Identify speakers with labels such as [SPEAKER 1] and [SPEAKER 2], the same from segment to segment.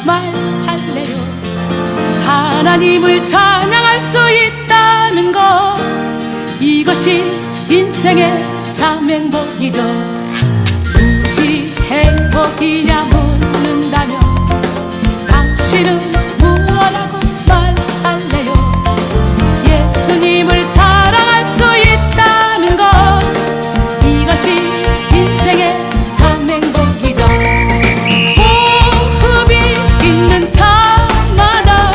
[SPEAKER 1] 말할래요. 하나님을 찬양할 수 있다는 것, 이것이 인생의 참 행복이죠. 무엇이 행복이냐 묻는다면 당신은 무엇라고 말할래요. 예수님을 사랑할 수 있다는 것, 이것이 인생의 참 행복이죠. 호흡이 있는 자마다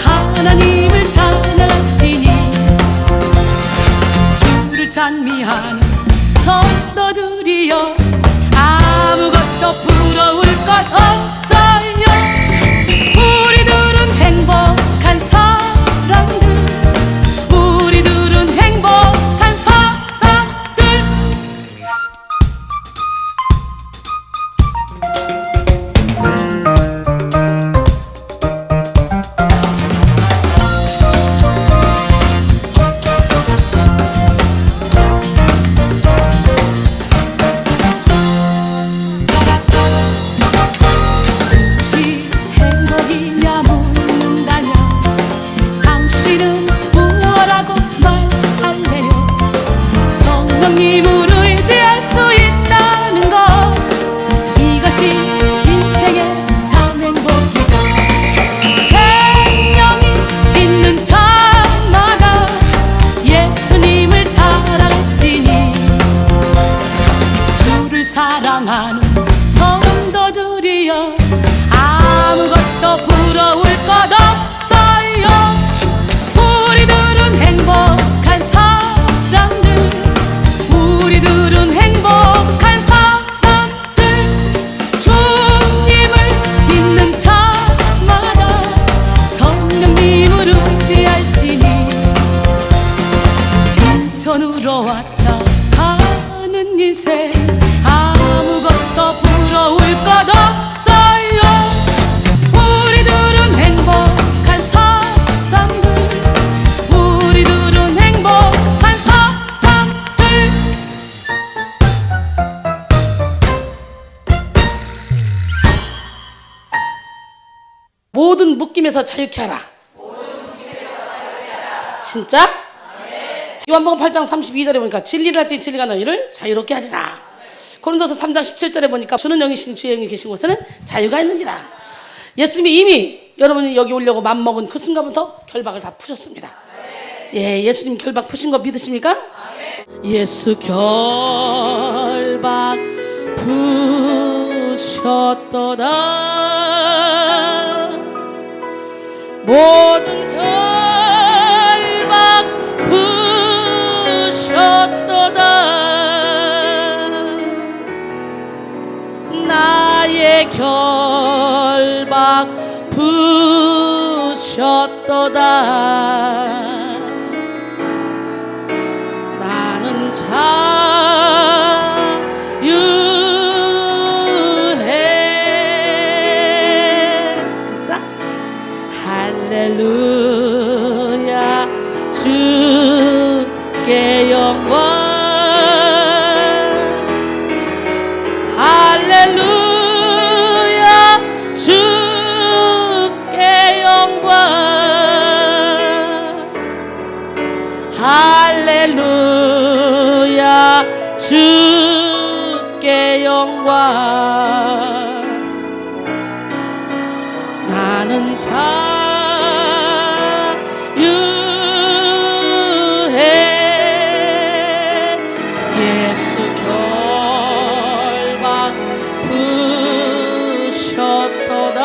[SPEAKER 1] 하나님을 찬양할지니 주를 찬미하는 성도들이여 아무것도 부러울 것 없어요. 우리들은 행복한 사람들, 우리들은 행복한 사람들. 무엇이 행복이냐 묻는다면 당신은 무엇라고 말할래요. 성령님을 의지할 수 있다는 것, 이것이 인생의 참 행복이죠. 생명이 있는 자마다 예수님을 사랑할지니 주를 사랑하는 성도들이여 아무것도 부러울 것 없어요. 우리들은 행복한 사람들, 우리들은 행복한 사람들. 주님을 믿는 자마다 성령님을 의지할지니 빈손으로 왔다 가는 인생 아무것도 부러울 것 없어요. 우리들은 행복한 사람들, 우리들은 행복한 사람들. 모든 묶임에서 자유케 하라. 진짜? 요한복음 8장 32절에 보니까 진리를 할지 진리가 너희를 자유롭게 하리라. 고린도서 3장 17절에 보니까 주는 영이신 주의 영이 계신 곳에는 자유가 있느니라. 예수님이 이미 여러분이 여기 오려고 맘먹은 그 순간부터 결박을 다 푸셨습니다. 예, 예수님 결박 푸신 거 믿으십니까? 예수 결박 푸셨도다. 모든 결박 푸셨도다. 나의 결박 푸셨도다. 나는 자유해. 진짜? 할렐루야 주께 영광. 할렐루야 주께 영광. 할렐루야 주께 영광. 나는 자유해. 예수 결박 푸셨도다.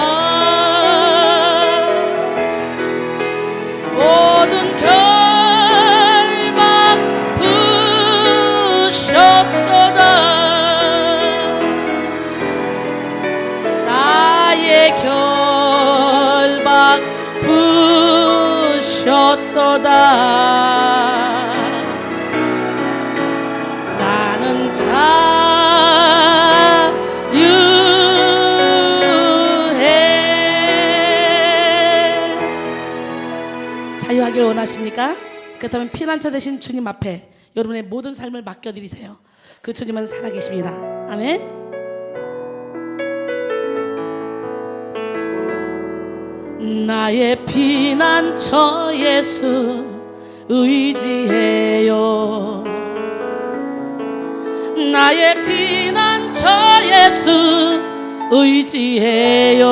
[SPEAKER 1] 모든 결박 푸셨도다. 나의 결박 푸셨도다. 나는 자유해. 자유하길 원하십니까? 그렇다면 피난처 되신 주님 앞에 여러분의 모든 삶을 맡겨드리세요. 그 주님은 살아계십니다. 아멘. 나의 피난처 예수 의지해요. 나의 피난처 예수 의지해요.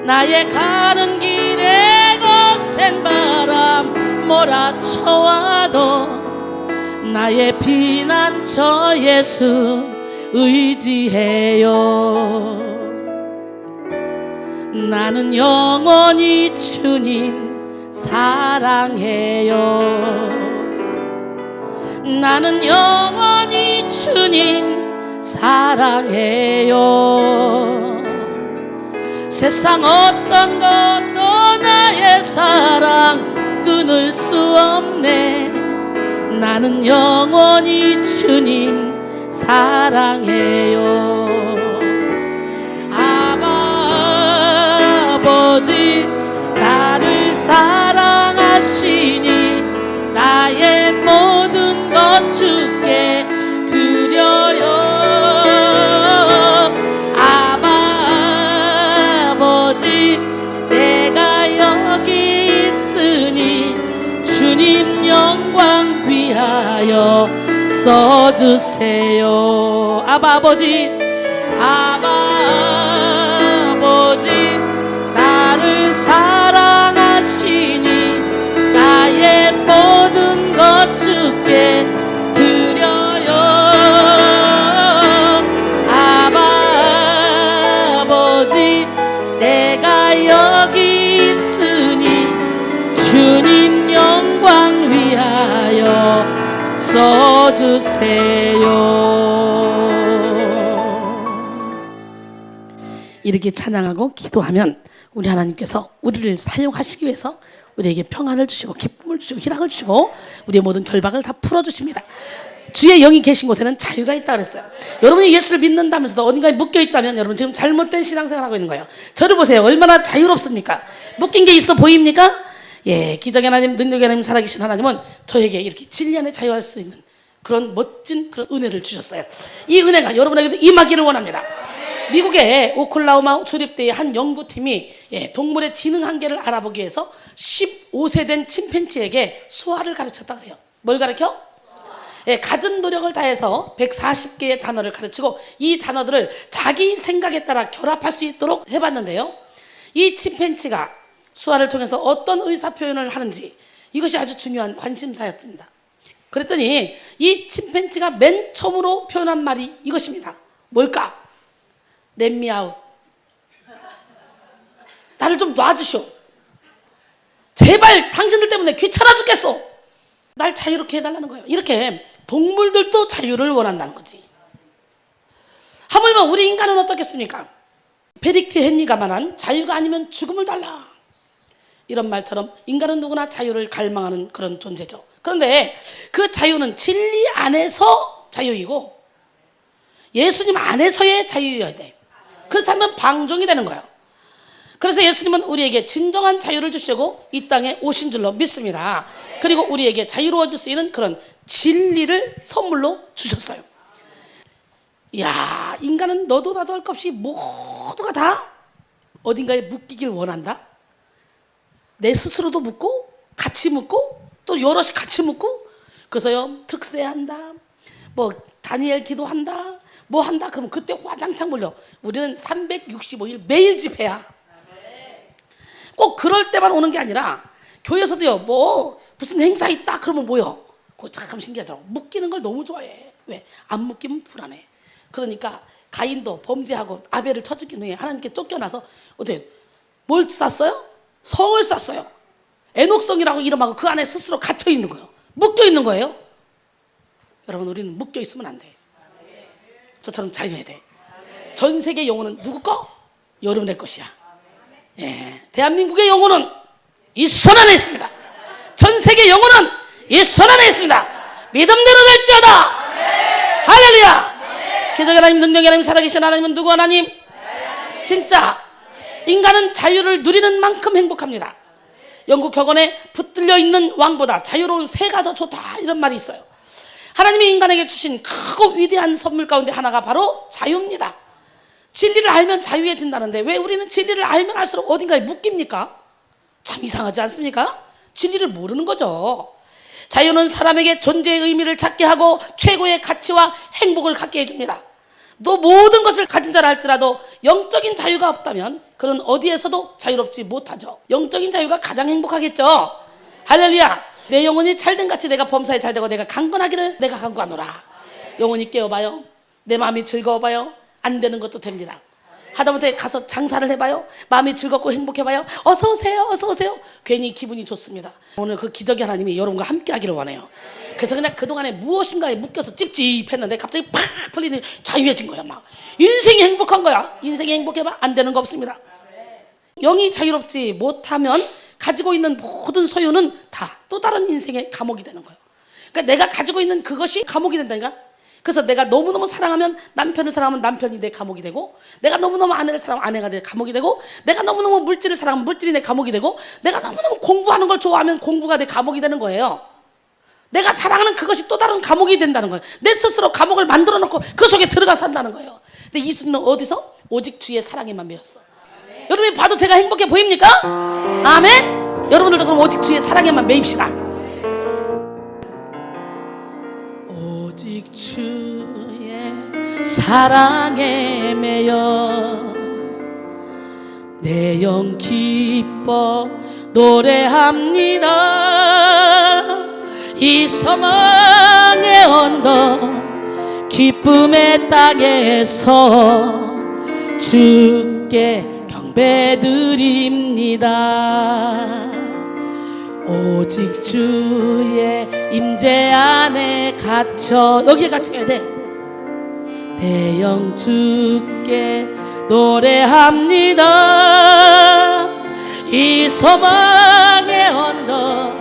[SPEAKER 1] 나의 가는 길에 거센 바람 몰아쳐와도 나의 피난처 예수 의지해요. 나는 영원히 주님 사랑해요. 나는 영원히 주님 사랑해요. 세상 어떤 것도 나의 사랑 끊을 수 없네. 나는 영원히 주님 사랑해요. 아버지 나를 사랑하시니 나의 모든 것 주께 드려요. 아버지 내가 여기 있으니 주님 영광 위하여 써주세요. 아버지 나를 사랑하시니 나의 모든 것 주께 드려요. 아버지 내가 여기 있으니 주님 영광 위하여 써주세요. 이렇게 찬양하고 기도하면 우리 하나님께서 우리를 사용하시기 위해서 우리에게 평안을 주시고 기쁨을 주시고 희락을 주시고 우리의 모든 결박을 다 풀어주십니다. 주의 영이 계신 곳에는 자유가 있다 그랬어요. 여러분이 예수를 믿는다면서도 어딘가에 묶여있다면 여러분 지금 잘못된 신앙생활을 하고 있는 거예요. 저를 보세요. 얼마나 자유롭습니까? 묶인 게 있어 보입니까? 예, 기적의 하나님, 능력의 하나님, 살아계신 하나님은 저에게 이렇게 진리 안에 자유할 수 있는 그런 멋진 그런 은혜를 주셨어요. 이 은혜가 여러분에게도 임하기를 원합니다. 미국의 오클라호마 주립대의 한 연구팀이 동물의 지능 한계를 알아보기 위해서 15세 된 침팬지에게 수화를 가르쳤다 그래요. 뭘 가르쳐? 갖은 노력을 다해서 140개의 단어를 가르치고 이 단어들을 자기 생각에 따라 결합할 수 있도록 해봤는데요. 이 침팬지가 수화를 통해서 어떤 의사표현을 하는지 이것이 아주 중요한 관심사였습니다. 그랬더니 이 침팬지가 맨 처음으로 표현한 말이 이것입니다. 뭘까? Let me out. 나를 좀 놔주시오. 제발 당신들 때문에 귀찮아 죽겠어. 날 자유롭게 해달라는 거예요. 이렇게 동물들도 자유를 원한다는 거지. 하물며 우리 인간은 어떻겠습니까? 베릭트 헨리가 말한 자유가 아니면 죽음을 달라. 이런 말처럼 인간은 누구나 자유를 갈망하는 그런 존재죠. 그런데 그 자유는 진리 안에서 자유이고 예수님 안에서의 자유여야 돼. 그렇다면 방종이 되는 거예요. 그래서 예수님은 우리에게 진정한 자유를 주시고 이 땅에 오신 줄로 믿습니다. 그리고 우리에게 자유로워질 수 있는 그런 진리를 선물로 주셨어요. 이야, 인간은 너도 나도 할 것 없이 모두가 다 어딘가에 묶이길 원한다. 내 스스로도 묶고 같이 묶고 또 여럿이 같이 묶고 그래서요 특세한다, 뭐 다니엘 기도한다, 뭐 한다 그러면 그때 와장창 몰려. 우리는 365일 매일 집회야. 꼭 그럴 때만 오는 게 아니라 교회에서도요 뭐 무슨 행사 있다 그러면 모여. 그거 참 신기하더라고. 묶이는 걸 너무 좋아해. 왜? 안 묶이면 불안해. 그러니까 가인도 범죄하고 아벨을 쳐 죽인 후에 하나님께 쫓겨나서 어떻게 뭘 쌌어요? 성을 쌌어요. 에녹성이라고 이름하고 그 안에 스스로 갇혀 있는 거예요. 묶여 있는 거예요. 여러분 우리는 묶여 있으면 안 돼. 저처럼 자유해야 돼. 전 세계 영혼은 누구 거? 여러분의 것이야. 예, 대한민국의 영혼은 이 손 안에 있습니다. 전 세계 영혼은 이 손 안에 있습니다. 믿음대로 될지어다. 할렐루야. 기적의 하나님, 능력의 하나님, 살아계신 하나님은 누구 하나님? 진짜 인간은 자유를 누리는 만큼 행복합니다. 영국 격언에 붙들려 있는 왕보다 자유로운 새가 더 좋다 이런 말이 있어요. 하나님이 인간에게 주신 크고 위대한 선물 가운데 하나가 바로 자유입니다. 진리를 알면 자유해진다는데 왜 우리는 진리를 알면 알수록 어딘가에 묶입니까? 참 이상하지 않습니까? 진리를 모르는 거죠. 자유는 사람에게 존재의 의미를 찾게 하고 최고의 가치와 행복을 갖게 해줍니다. 또 모든 것을 가진 자라 할지라도 영적인 자유가 없다면 그는 어디에서도 자유롭지 못하죠. 영적인 자유가 가장 행복하겠죠. 할렐루야. 내 영혼이 잘된 같이 내가 범사에 잘되고 내가 강건하기를 내가 강구하노라. 영혼이 깨어봐요. 내 마음이 즐거워봐요. 안 되는 것도 됩니다. 하다못해 가서 장사를 해봐요. 마음이 즐겁고 행복해봐요. 어서 오세요, 어서 오세요. 괜히 기분이 좋습니다. 오늘 그 기적의 하나님이 여러분과 함께 하기를 원해요. 그래서 그냥 그동안에 무엇인가에 묶여서 찝찝했는데 갑자기 팍 풀리니 자유해진 거야. 막 인생이 행복한 거야. 인생이 행복해봐. 안 되는 거 없습니다. 영이 자유롭지 못하면 가지고 있는 모든 소유는 다 또 다른 인생의 감옥이 되는 거예요. 그러니까 내가 가지고 있는 그것이 감옥이 된다니까. 그래서 내가 너무너무 사랑하면 남편을 사랑하면 남편이 내 감옥이 되고, 내가 너무너무 아내를 사랑하면 아내가 내 감옥이 되고, 내가 너무너무 물질을 사랑하면 물질이 내 감옥이 되고, 내가 너무너무 공부하는 걸 좋아하면 공부가 내 감옥이 되는 거예요. 내가 사랑하는 그것이 또 다른 감옥이 된다는 거예요. 내 스스로 감옥을 만들어 놓고 그 속에 들어가 산다는 거예요. 근데 이수는 어디서? 오직 주의 사랑에만 매였어. 여러분이 봐도 제가 행복해 보입니까? 아멘? 여러분들도 그럼 오직 주의 사랑에만 매입시다. 오직 주의 사랑에 매여 내 영 기뻐 노래합니다. 이 소망의 언덕 기쁨의 땅에서 주께 경배드립니다. 오직 주의 임재 안에 갇혀, 여기에 갇혀야 돼. 내 영 주께 노래합니다. 이 소망의 언덕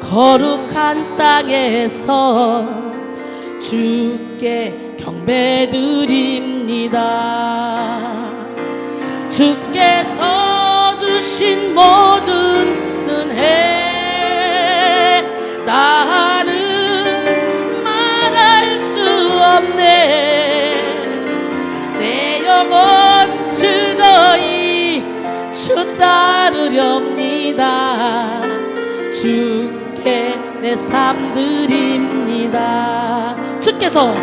[SPEAKER 1] 거룩한 땅에서 주께 경배드립니다. 주께서 주신 모든 은혜 나는 말할 수 없네. 내 영혼 즐거이 주 따르렵니다. 주께 내 삶 드립니다. 주께서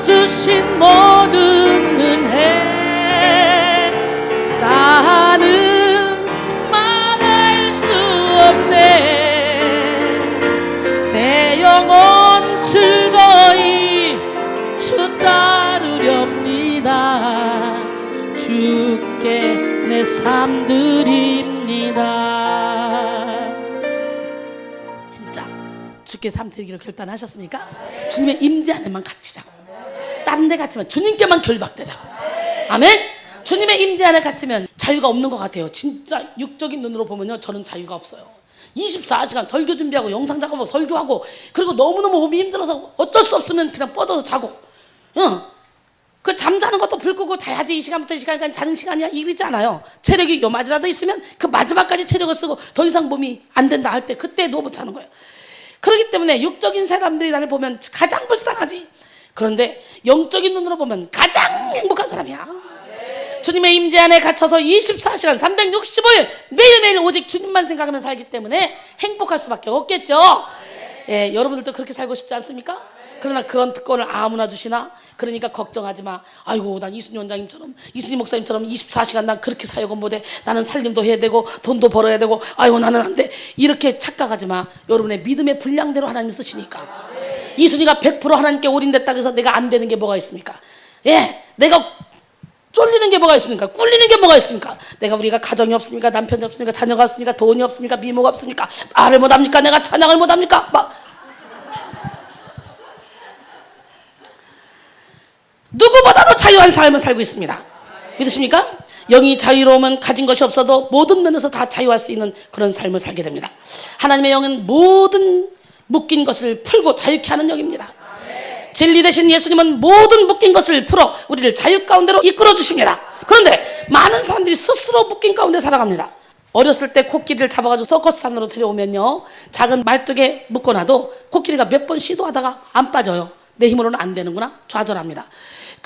[SPEAKER 1] 주신 모든 은혜 나는 말할 수 없네. 내 영혼 즐거이 주 따르렵니다. 주께 내 삶 드립니다. 진짜 주께 삶 드리기로 결단하셨습니까? 주님의 임재 안에만 갇히자고. 다른 데 갇히면 주님께만 결박되자고. 아멘. 주님의 임재 안에 갇히면 자유가 없는 것 같아요. 진짜 육적인 눈으로 보면요, 저는 자유가 없어요. 24시간 설교 준비하고 영상 작업하고 설교하고, 그리고 너무너무 몸이 힘들어서 어쩔 수 없으면 그냥 뻗어서 자고, 그 잠자는 것도 불 끄고 자야지, 이 시간부터 이 시간까지 자는 시간이야, 이러지 않아요. 체력이 요마디라도 있으면 그 마지막까지 체력을 쓰고 더 이상 몸이 안 된다 할 때 그때 누워 못 자는 거예요. 그렇기 때문에 육적인 사람들이 나를 보면 가장 불쌍하지. 그런데 영적인 눈으로 보면 가장 행복한 사람이야. 주님의 임재 안에 갇혀서 24시간 365일 매일매일 오직 주님만 생각하며 살기 때문에 행복할 수밖에 없겠죠. 예, 여러분들도 그렇게 살고 싶지 않습니까? 그러나 그런 특권을 아무나 주시나? 그러니까 걱정하지 마. 아이고, 난 이순희 원장님처럼, 이순희 목사님처럼 24시간 난 그렇게 사역은 못해. 나는 살림도 해야 되고 돈도 벌어야 되고, 아이고 나는 안 돼. 이렇게 착각하지 마. 여러분의 믿음의 분량대로 하나님 쓰시니까. 이순희가 100% 하나님께 올인됐다고 해서 내가 안 되는 게 뭐가 있습니까? 예, 내가 쫄리는 게 뭐가 있습니까? 꿀리는 게 뭐가 있습니까? 우리가 가정이 없습니까? 남편이 없습니까? 자녀가 없습니까? 돈이 없습니까? 미모가 없습니까? 말을 못합니까? 내가 찬양을 못합니까? 막 누구보다도 자유한 삶을 살고 있습니다. 믿으십니까? 영이 자유로우면 가진 것이 없어도 모든 면에서 다 자유할 수 있는 그런 삶을 살게 됩니다. 하나님의 영은 모든 묶인 것을 풀고 자유케 하는 영입니다. 진리 대신 예수님은 모든 묶인 것을 풀어 우리를 자유 가운데로 이끌어 주십니다. 그런데 많은 사람들이 스스로 묶인 가운데 살아갑니다. 어렸을 때 코끼리를 잡아가지고 서커스탄으로 데려오면요, 작은 말뚝에 묶어놔도 코끼리가 몇 번 시도하다가 안 빠져요. 내 힘으로는 안 되는구나, 좌절합니다.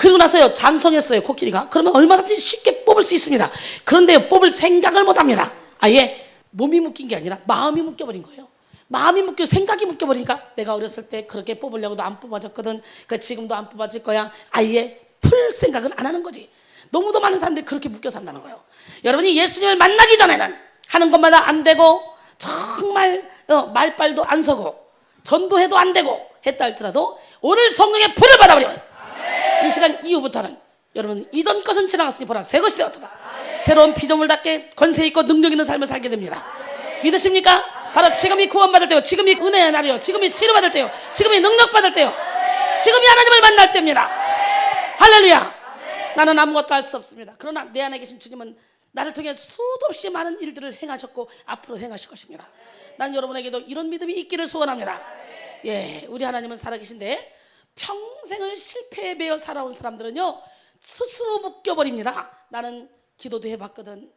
[SPEAKER 1] 그리고 나서요 장성했어요 코끼리가. 그러면 얼마든지 쉽게 뽑을 수 있습니다. 그런데 뽑을 생각을 못합니다. 아예 몸이 묶인 게 아니라 마음이 묶여버린 거예요. 마음이 묶여 생각이 묶여버리니까 내가 어렸을 때 그렇게 뽑으려고도 안 뽑아졌거든. 지금도 안 뽑아질 거야. 아예 풀 생각은 안 하는 거지. 너무도 많은 사람들이 그렇게 묶여 산다는 거예요. 여러분이 예수님을 만나기 전에는 하는 것마다 안 되고 정말 말빨도 안 서고 전도해도 안 되고 했다 할지라도 오늘 성령의 불을 받아버리면 이 시간 이후부터는 여러분 이전 것은 지나갔으니 보라 새 것이 되었도다. 새로운 피조물답게 권세 있고 능력 있는 삶을 살게 됩니다. 믿으십니까? 바로 지금이 구원받을 때요, 지금이 은혜의 날이요, 지금이 치료받을 때요, 지금이 능력받을 때요, 지금이 하나님을 만날 때입니다. 할렐루야. 나는 아무것도 할 수 없습니다. 그러나 내 안에 계신 주님은 나를 통해 수도 없이 많은 일들을 행하셨고 앞으로 행하실 것입니다. 난 여러분에게도 이런 믿음이 있기를 소원합니다. 예, 우리 하나님은 살아계신데 평생을 실패에 매여 살아온 사람들은요 스스로 묶여버립니다. 나는 기도도 해봤거든,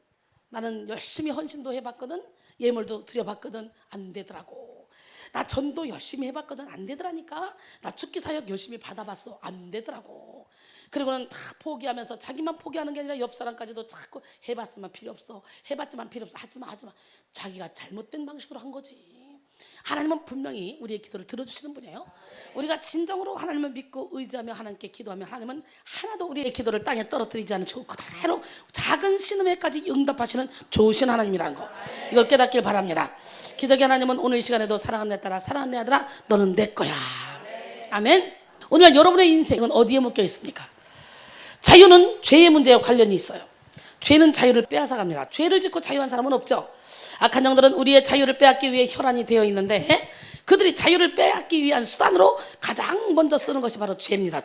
[SPEAKER 1] 나는 열심히 헌신도 해봤거든, 예물도 드려봤거든, 안 되더라고. 나 전도 열심히 해봤거든, 안 되더라니까. 나 죽기 사역 열심히 받아봤어, 안 되더라고. 그리고는 다 포기하면서 자기만 포기하는 게 아니라 옆 사람까지도 자꾸 해봤으면 필요 없어, 해봤지만 필요 없어, 하지마. 자기가 잘못된 방식으로 한 거지. 하나님은 분명히 우리의 기도를 들어주시는 분이에요. 우리가 진정으로 하나님을 믿고 의지하며 하나님께 기도하면 하나님은 하나도 우리의 기도를 땅에 떨어뜨리지 않으시고 그대로 작은 신음에까지 응답하시는 좋으신 하나님이라는 거, 이걸 깨닫길 바랍니다. 기적의 하나님은 오늘 이 시간에도 사랑하는 내 딸아, 사랑하는 내 아들아, 너는 내 거야. 아멘. 오늘 여러분의 인생은 어디에 묶여 있습니까? 자유는 죄의 문제와 관련이 있어요. 죄는 자유를 빼앗아갑니다. 죄를 짓고 자유한 사람은 없죠. 악한 영들은 우리의 자유를 빼앗기 위해 혈안이 되어 있는데 그들이 자유를 빼앗기 위한 수단으로 가장 먼저 쓰는 것이 바로 죄입니다.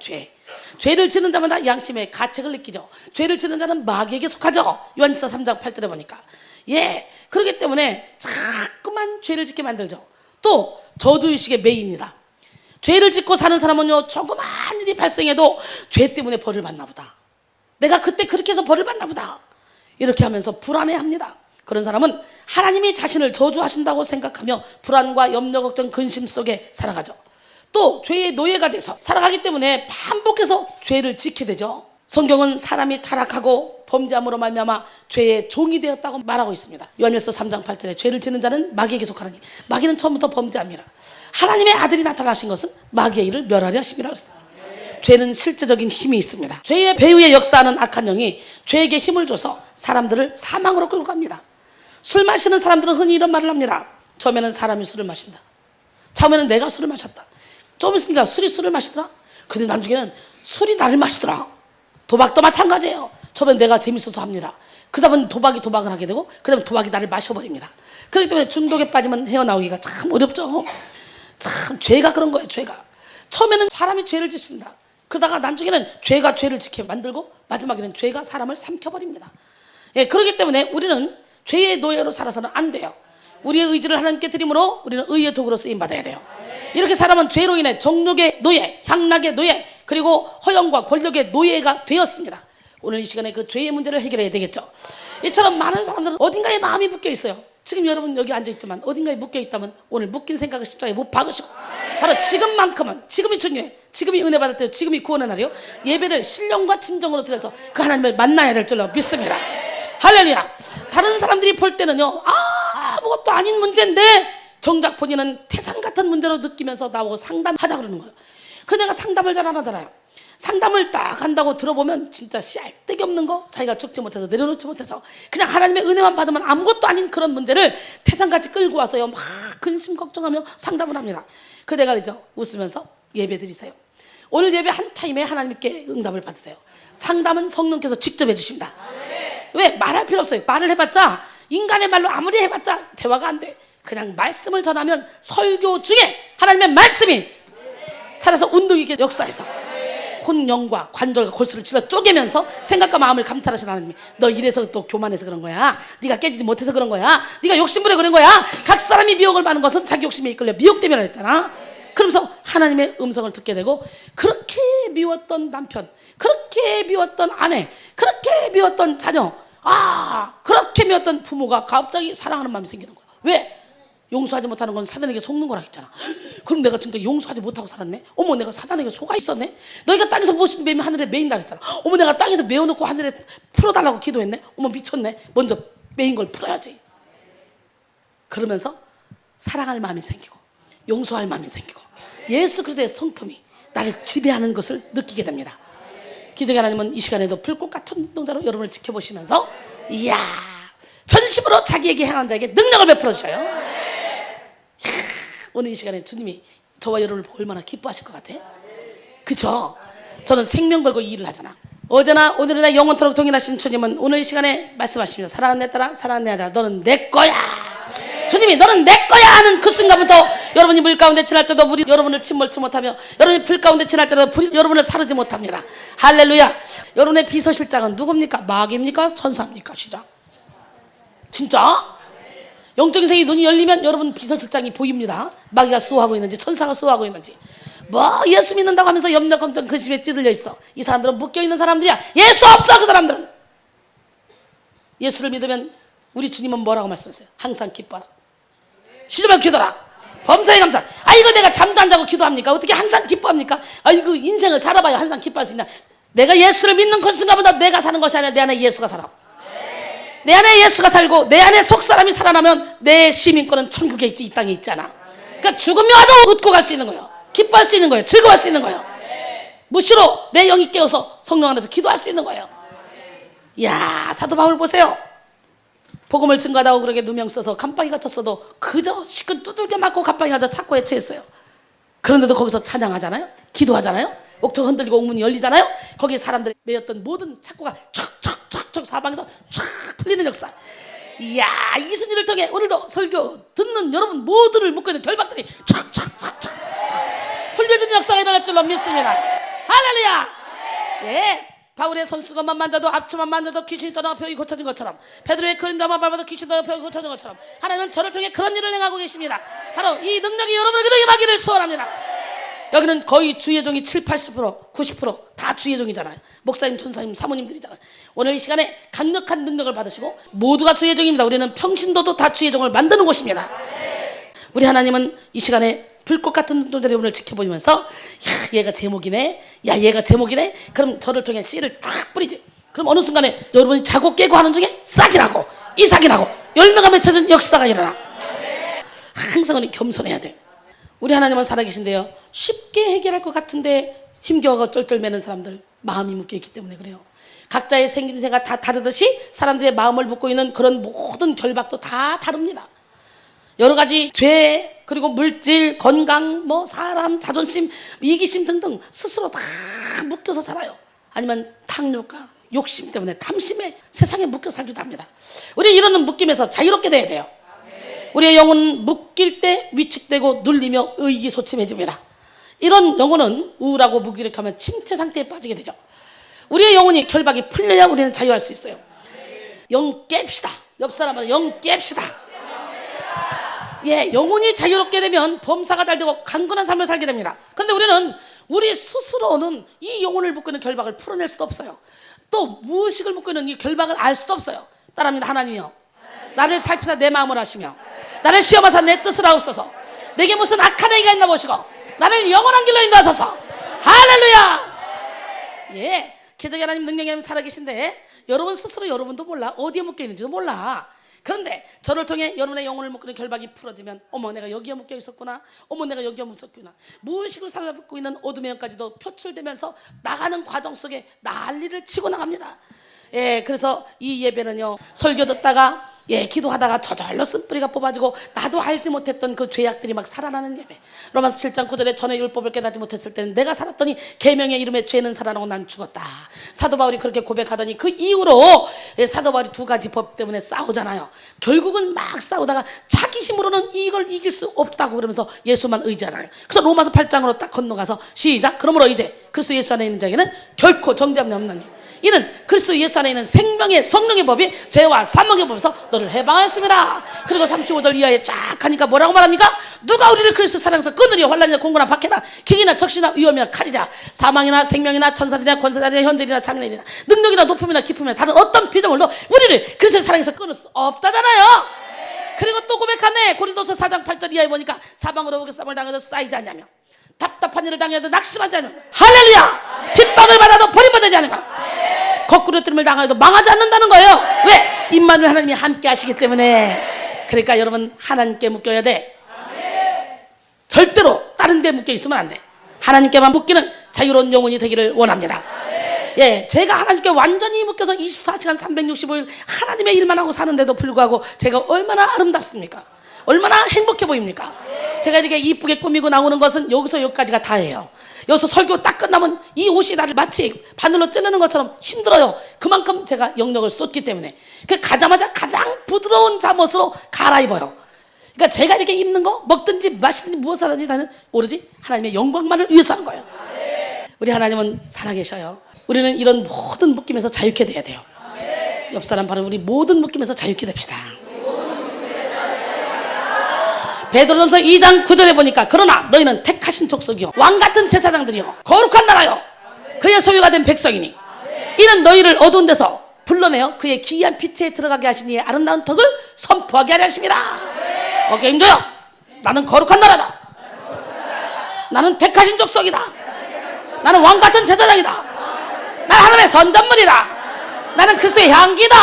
[SPEAKER 1] 죄를 지는 자마다 양심의 가책을 느끼죠. 죄를 지는 자는 마귀에게 속하죠. 요한일서 3장 8절에 보니까. 예, 그렇기 때문에 자꾸만 죄를 짓게 만들죠. 또 저주의식에 매입니다. 죄를 짓고 사는 사람은요 조그만 일이 발생해도 죄 때문에 벌을 받나 보다, 내가 그때 그렇게 해서 벌을 받나 보다, 이렇게 하면서 불안해합니다. 그런 사람은 하나님이 자신을 저주하신다고 생각하며 불안과 염려, 걱정, 근심 속에 살아가죠. 또 죄의 노예가 돼서 살아가기 때문에 반복해서 죄를 짓게 되죠. 성경은 사람이 타락하고 범죄함으로 말미암아 죄의 종이 되었다고 말하고 있습니다. 요한일서 3장 8절에 죄를 짓는 자는 마귀에게 속하느니 마귀는 처음부터 범죄합니다. 하나님의 아들이 나타나신 것은 마귀의 일을 멸하려 하심이라고 했습니다. 죄는 실제적인 힘이 있습니다. 죄의 배후에 역사하는 악한 영이 죄에게 힘을 줘서 사람들을 사망으로 끌고 갑니다. 술 마시는 사람들은 흔히 이런 말을 합니다. 처음에는 사람이 술을 마신다, 처음에는 내가 술을 마셨다, 좀 있으니까 술을 마시더라, 근데 나중에는 술이 나를 마시더라. 도박도 마찬가지예요. 처음엔 내가 재밌어서 합니다. 그 다음은 도박을 하게 되고 그 다음에 도박이 나를 마셔버립니다. 그렇기 때문에 중독에 빠지면 헤어나오기가 참 어렵죠. 참 죄가 그런 거예요. 죄가 처음에는 사람이 죄를 짓습니다. 그러다가 나중에는 죄가 죄를 지게 만들고 마지막에는 죄가 사람을 삼켜버립니다. 예, 그렇기 때문에 우리는 죄의 노예로 살아서는 안 돼요. 우리의 의지를 하나님께 드림으로 우리는 의의 도구로 쓰임받아야 돼요. 이렇게 사람은 죄로 인해 정욕의 노예, 향락의 노예, 그리고 허영과 권력의 노예가 되었습니다. 오늘 이 시간에 그 죄의 문제를 해결해야 되겠죠. 이처럼 많은 사람들은 어딘가에 마음이 묶여 있어요. 지금 여러분 여기 앉아있지만 어딘가에 묶여 있다면 오늘 묶인 생각을 십자가에 못 박으시고 바로 지금만큼은, 지금이 중요해, 지금이 은혜 받을 때, 지금이 구원의 날이요, 예배를 신령과 진정으로 드려서 그 하나님을 만나야 될 줄로 믿습니다. 할렐루야. 다른 사람들이 볼 때는요 아무것도 아닌 문제인데 정작 본인은 태산 같은 문제로 느끼면서 나보고 상담하자 그러는 거예요. 그래서 내가 상담을 잘 안 하잖아요. 상담을 딱 한다고 들어보면 진짜 씨알데기 없는 거, 자기가 죽지 못해서 내려놓지 못해서 그냥 하나님의 은혜만 받으면 아무것도 아닌 그런 문제를 태산같이 끌고 와서요 막 근심 걱정하며 상담을 합니다. 그 내가 그러죠, 웃으면서 예배 드리세요. 오늘 예배 한 타임에 하나님께 응답을 받으세요. 상담은 성령께서 직접 해주십니다. 왜? 말할 필요 없어요. 말을 해봤자, 인간의 말로 아무리 해봤자 대화가 안 돼. 그냥 말씀을 전하면 설교 중에 하나님의 말씀이 살아서 운동 있게 역사해서 혼영과 관절과 골수를 찔러 쪼개면서 생각과 마음을 감찰하시는 하나님이, 너 이래서 또 교만해서 그런 거야, 네가 깨지지 못해서 그런 거야, 네가 욕심부려 그런 거야, 각 사람이 미혹을 받는 것은 자기 욕심에 이끌려 미혹되면 했잖아. 그러면서 하나님의 음성을 듣게 되고, 그렇게 미웠던 남편, 그렇게 미웠던 아내, 그렇게 미웠던 자녀, 그렇게 미웠던 부모가 갑자기 사랑하는 마음이 생기는 거야. 왜? 용서하지 못하는 건 사단에게 속는 거라 했잖아. 그럼 내가 지금 용서하지 못하고 살았네? 어머, 내가 사단에게 속아 있었네? 너희가 땅에서 무엇이든 매면 하늘에 매인다 했잖아. 어머, 내가 땅에서 매어놓고 하늘에 풀어달라고 기도했네? 어머, 미쳤네. 먼저 매인 걸 풀어야지. 그러면서 사랑할 마음이 생기고 용서할 마음이 생기고 예수 그리스도의 성품이 나를 지배하는 것을 느끼게 됩니다. 기적의 하나님은 이 시간에도 불꽃 같은 눈동자로 여러분을 지켜보시면서 이야, 전심으로 자기에게 향한 자에게 능력을 베풀어 주셔요. 오늘 이 시간에 주님이 저와 여러분을 보고 얼마나 기뻐하실 것 같아? 그쵸? 저는 생명 걸고 이 일을 하잖아. 어제나 오늘이나 영원토록 동일하신 주님은 오늘 이 시간에 말씀하십니다. 사랑하는 내 딸아, 사랑하는 내 아들아, 너는 내 거야. 주님이 너는 내 거야 하는 그 순간부터 여러분이 물 가운데 지날 때도 물이 여러분을 침몰치 못하며 여러분이 불 가운데 지날 때도 불이 여러분을 사르지 못합니다. 할렐루야. 여러분의 비서실장은 누굽니까? 마귀입니까? 천사입니까? 진짜? 영적인 세계 눈이 열리면 여러분 비서실장이 보입니다. 마귀가 수호하고 있는지 천사가 수호하고 있는지. 뭐 예수 믿는다고 하면서 염려 걱정 근심에 찌들려 있어. 이 사람들은 묶여있는 사람들이야. 예수 없어. 그 사람들은. 예수를 믿으면 우리 주님은 뭐라고 말씀하세요? 항상 기뻐라, 쉬지만 기도라, 범사에 감사. 이거 내가 잠도 안 자고 기도합니까? 어떻게 항상 기뻐합니까? 이거 인생을 살아봐야 항상 기뻐할 수 있냐. 내가 예수를 믿는 그 순간보다 내가 사는 것이 아니라 내 안에 예수가 살아. 내 안에 예수가 살고 내 안에 속사람이 살아나면 내 시민권은 천국에 있지, 이 땅에 있잖아. 그러니까 죽음이 와도 웃고 갈 수 있는 거예요. 기뻐할 수 있는 거예요. 즐거워할 수 있는 거예요. 무시로 내 영이 깨어서 성령 안에서 기도할 수 있는 거예요. 이야, 사도 바울 보세요. 복음을 증거하다고 그렇게 누명 써서 감방에 갇혔어도 그저 시큰 두들겨 맞고 감방에 갇혀 착고에 처했어요. 그런데도 거기서 찬양하잖아요. 기도하잖아요. 옥토가 흔들리고 옥문이 열리잖아요. 거기에 사람들이 매였던 모든 착고가 척척척척 사방에서 쫙 풀리는 역사. 이야, 이순이를 통해 오늘도 설교 듣는 여러분 모두를 묶고 있는 결박들이 척척척척 풀려주는 역사가 일어날 줄로 믿습니다. 할렐루야. 예. 바울의 손수건만 만져도 앞치만 만져도 귀신이 떠나가 병이 고쳐진 것처럼, 베드로의 그린다만 밟아도 귀신이 떠나가 병이 고쳐진 것처럼 하나님은 저를 통해 그런 일을 행하고 계십니다. 바로 이 능력이 여러분에게도 임하기를 소원합니다. 여기는 거의 주의 종이 7, 80%, 90%다 주의 종이잖아요. 목사님, 전사님, 사모님들이잖아요. 오늘 이 시간에 강력한 능력을 받으시고 모두가 주의 종입니다. 우리는 평신도도 다 주의 종을 만드는 곳입니다. 우리 하나님은 이 시간에 불꽃 같은 눈동자를 오늘 지켜보면서 야, 얘가 제목이네, 야, 얘가 제목이네. 그럼 저를 통해 씨를 쫙 뿌리지. 그럼 어느 순간에 여러분이 자고 깨고 하는 중에 싹이 나고 이삭이 나고 열매가 맺혀진 역사가 일어나. 항상 우리 겸손해야 돼. 우리 하나님은 살아계신데요, 쉽게 해결할 것 같은데 힘겨워가 쩔쩔매는 사람들 마음이 묶여있기 때문에 그래요. 각자의 생김새가 다 다르듯이 사람들의 마음을 묶고 있는 그런 모든 결박도 다 다릅니다. 여러 가지 죄, 그리고 물질, 건강, 뭐 사람, 자존심, 이기심 등등 스스로 다 묶여서 살아요. 아니면 탕욕과 욕심 때문에 탐심에 세상에 묶여 살기도 합니다. 우리 이런 묶임에서 자유롭게 돼야 돼요. 우리의 영혼은 묶일 때 위축되고 눌리며 의기소침해집니다. 이런 영혼은 우울하고 무기력하면 침체 상태에 빠지게 되죠. 우리의 영혼이 결박이 풀려야 우리는 자유할 수 있어요. 영 깹시다. 옆 사람은 영 깹시다. 예, 영혼이 자유롭게 되면 범사가 잘 되고 강건한 삶을 살게 됩니다. 그런데 우리는 우리 스스로는 이 영혼을 묶고 있는 결박을 풀어낼 수도 없어요. 또 무의식을 묶고 있는 이 결박을 알 수도 없어요. 따라합니다. 하나님이여, 나를 살피사 내 마음을 아시며 나를 시험하사 내 뜻을 아옵소서. 내게 무슨 악한 행위가 있나 보시고 나를 영원한 길로 인도하소서. 할렐루야. 예, 기적의 하나님, 능력의 하나님 살아계신데 여러분 스스로 여러분도 몰라. 어디에 묶여 있는지도 몰라. 그런데 저를 통해 여러분의 영혼을 묶는 결박이 풀어지면 어머, 내가 여기에 묶여 있었구나. 어머, 내가 여기에 묶였구나. 무의식으로 살아붙고 있는 어둠의 영까지도 표출되면서 나가는 과정 속에 난리를 치고 나갑니다. 예, 그래서 이 예배는요, 설교 듣다가 예, 기도하다가 저절로 쓴뿌리가 뽑아지고 나도 알지 못했던 그 죄악들이 막 살아나는 예배. 로마서 7장 9절에 전에 율법을 깨닫지 못했을 때는 내가 살았더니 계명의 이름에 죄는 살아나고 난 죽었다. 사도 바울이 그렇게 고백하더니 그 이후로 예, 사도 바울이 두 가지 법 때문에 싸우잖아요. 결국은 막 싸우다가 자기 힘으로는 이걸 이길 수 없다고 그러면서 예수만 의지하잖아요. 그래서 로마서 8장으로 딱 건너가서 시작. 그러므로 이제 그리스도 예수 안에 있는 자에게는 결코 정죄함이 없나니 이는 그리스도 예수 안에 있는 생명의 성령의 법이 죄와 사망의 법에서 너를 해방하였습니다. 그리고 35절 이하에 쫙 가니까 뭐라고 말합니까? 누가 우리를 그리스도 사랑해서 끊으려? 환난이나 공고나 박해나 킹이나 적시나 위험이나 칼이라 사망이나 생명이나 천사들이나 권세자들이나 현재이나 장래이나 능력이나 높음이나 기쁨이나 다른 어떤 피조물도 우리를 그리스도 사랑해서 끊을 수 없다잖아요. 그리고 또 고백하네. 고린도서 4장 8절 이하에 보니까 사방으로 우겨쌈을 당해도 쌓이지 않냐며, 답답한 일을 당해도 낙심하지 않으며, 할렐루야, 핍박을 받아도 버림받지 않으며, 거꾸로 뜨림을 당해도 망하지 않는다는 거예요. 왜? 임마누엘 하나님이 함께 하시기 때문에. 그러니까 여러분, 하나님께 묶여야 돼. 절대로 다른 데 묶여 있으면 안 돼. 하나님께만 묶이는 자유로운 영혼이 되기를 원합니다. 예, 제가 하나님께 완전히 묶여서 24시간 365일 하나님의 일만 하고 사는데도 불구하고 제가 얼마나 아름답습니까? 얼마나 행복해 보입니까? 제가 이렇게 이쁘게 꾸미고 나오는 것은 여기서 여기까지가 다예요. 여기서 설교 딱 끝나면 이 옷이 나를 마치 바늘로 찌르는 것처럼 힘들어요. 그만큼 제가 영역을 쏟기 때문에. 가자마자 가장 부드러운 잠옷으로 갈아입어요. 그러니까 제가 이렇게 입는 거, 먹든지 마시든지 무엇을 하든지 나는 오로지 하나님의 영광만을 위해서 하는 거예요. 우리 하나님은 살아계셔요. 우리는 이런 모든 묶임에서 자유케 돼야 돼요. 옆 사람 바로 우리 모든 묶임에서 자유케 됩시다. 베드로전서 2장 9절에 보니까 그러나 너희는 택하신 족속이요 왕같은 제사장들이요 거룩한 나라요 그의 소유가 된 백성이니 이는 너희를 어두운 데서 불러내어 그의 기이한 빛에 들어가게 하시니 이의 아름다운 덕을 선포하게 하려 하심이라. 어깨 힘줘요. 나는 거룩한 나라다. 나는 택하신 족속이다. 나는 왕같은 제사장이다. 나는 하나님의 선전물이다. 나는 그리스도의 향기다.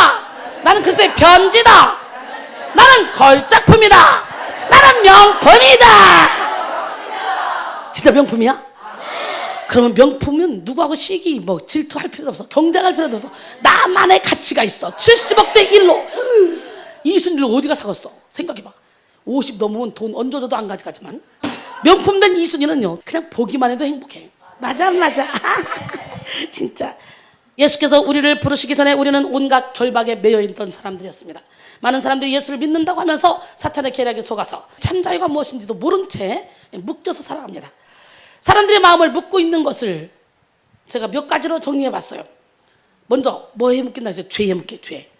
[SPEAKER 1] 나는 그리스도의 편지다. 나는 걸작품이다. 나는 명품이다. 진짜 명품이야? 그러면 명품은 누구하고 시기 뭐 질투할 필요도 없어. 경쟁할 필요도 없어. 나만의 가치가 있어. 70억 대 1로 이순이를 어디가 사갔어? 생각해봐. 50 넘으면 돈 얹어줘도 안 가져가지만 명품된 이순이는요 그냥 보기만 해도 행복해. 맞아 진짜 예수께서 우리를 부르시기 전에 우리는 온갖 결박에 매여있던 사람들이었습니다. 많은 사람들이 예수를 믿는다고 하면서 사탄의 계략에 속아서 참 자유가 무엇인지도 모른 채 묶여서 살아갑니다. 사람들의 마음을 묶고 있는 것을 제가 몇 가지로 정리해 봤어요. 먼저 뭐에 묶인다 했어요? 죄에 묶여. 죄.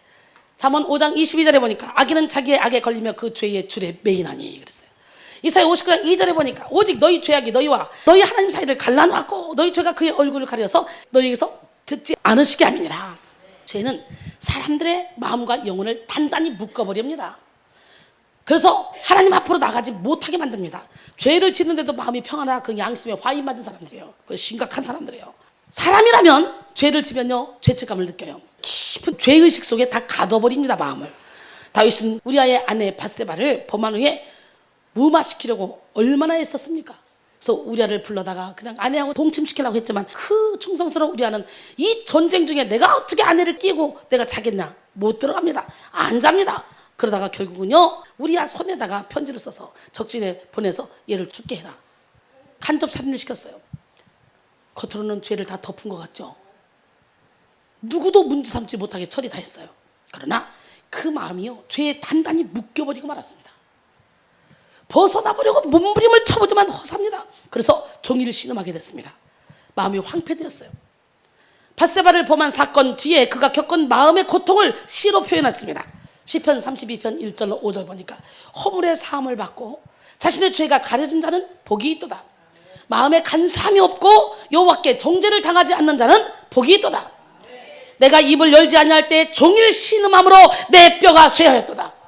[SPEAKER 1] 잠언 5장 22절에 보니까 악인은 자기의 악에 걸리며 그 죄의 줄에 매이나니 그랬어요. 이사야 59장 2절에 보니까 오직 너희 죄악이 너희와 너희 하나님 사이를 갈라놓았고 너희 죄가 그의 얼굴을 가려서 너희에게서 듣지 않으시게 함이니라. 죄는 사람들의 마음과 영혼을 단단히 묶어버립니다. 그래서 하나님 앞으로 나가지 못하게 만듭니다. 죄를 짓는데도 마음이 평안하고 그 양심에 화인받은 사람들이에요. 그 심각한 사람들이에요. 사람이라면 죄를 지면요 죄책감을 느껴요. 깊은 죄의식 속에 다 가둬버립니다. 마음을. 다윗은 우리아의 아내 바세바를 범한 후에 무마시키려고 얼마나 애썼습니까? 그래서 우리아를 불러다가 그냥 아내하고 동침시키려고 했지만 그 충성스러운 우리아는 이 전쟁 중에 내가 어떻게 아내를 끼고 내가 자겠냐? 못 들어갑니다. 안 잡니다. 그러다가 결국은요 우리아 손에다가 편지를 써서 적진에 보내서 얘를 죽게 해라. 간접 살인을 시켰어요. 겉으로는 죄를 다 덮은 것 같죠. 누구도 문제 삼지 못하게 처리 다 했어요. 그러나 그 마음이요 죄에 단단히 묶여버리고 말았습니다. 벗어나보려고 몸부림을 쳐보지만 허사합니다. 그래서 종이를 신음하게 됐습니다. 마음이 황폐되었어요. 바세바를 범한 사건 뒤에 그가 겪은 마음의 고통을 시로 표현했습니다. 시편 32편 1절로 5절 보니까 허물의 사함을 받고 자신의 죄가 가려진 자는 복이 있도다. 마음에 간사함이 없고 여호와께 정죄를 당하지 않는 자는 복이 있도다. 내가 입을 열지 아니할 때 종일 신음함으로 내 뼈가 쇠하였도다.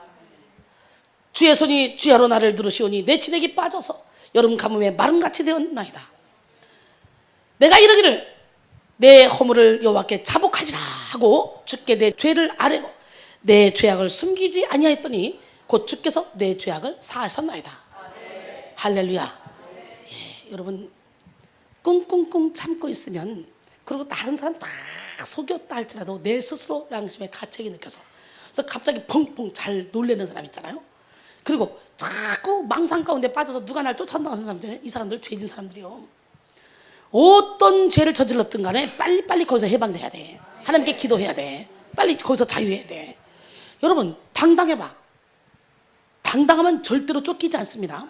[SPEAKER 1] 주의 손이 주야로 나를 누르시오니 내 진액이 빠져서 여름 가뭄에 마름같이 되었나이다. 내가 이르기를 내 허물을 여호와께 자복하리라 하고 주께 내 죄를 아뢰고 내 죄악을 숨기지 아니하였더니 곧 주께서 내 죄악을 사하셨나이다. 할렐루야. 예, 여러분 꿍꿍꿍 참고 있으면 그리고 다른 사람 다 속였다 할지라도 내 스스로 양심에 가책이 느껴서 그래서 갑자기 펑펑 잘 놀래는 사람 있잖아요. 그리고 자꾸 망상 가운데 빠져서 누가 날 쫓아나가는 사람들, 이 사람들 죄진 사람들이요. 어떤 죄를 저질렀든 간에 빨리빨리 거기서 해방돼야 돼. 하나님께 기도해야 돼. 빨리 거기서 자유해야 돼. 여러분 당당해봐. 당당하면 절대로 쫓기지 않습니다.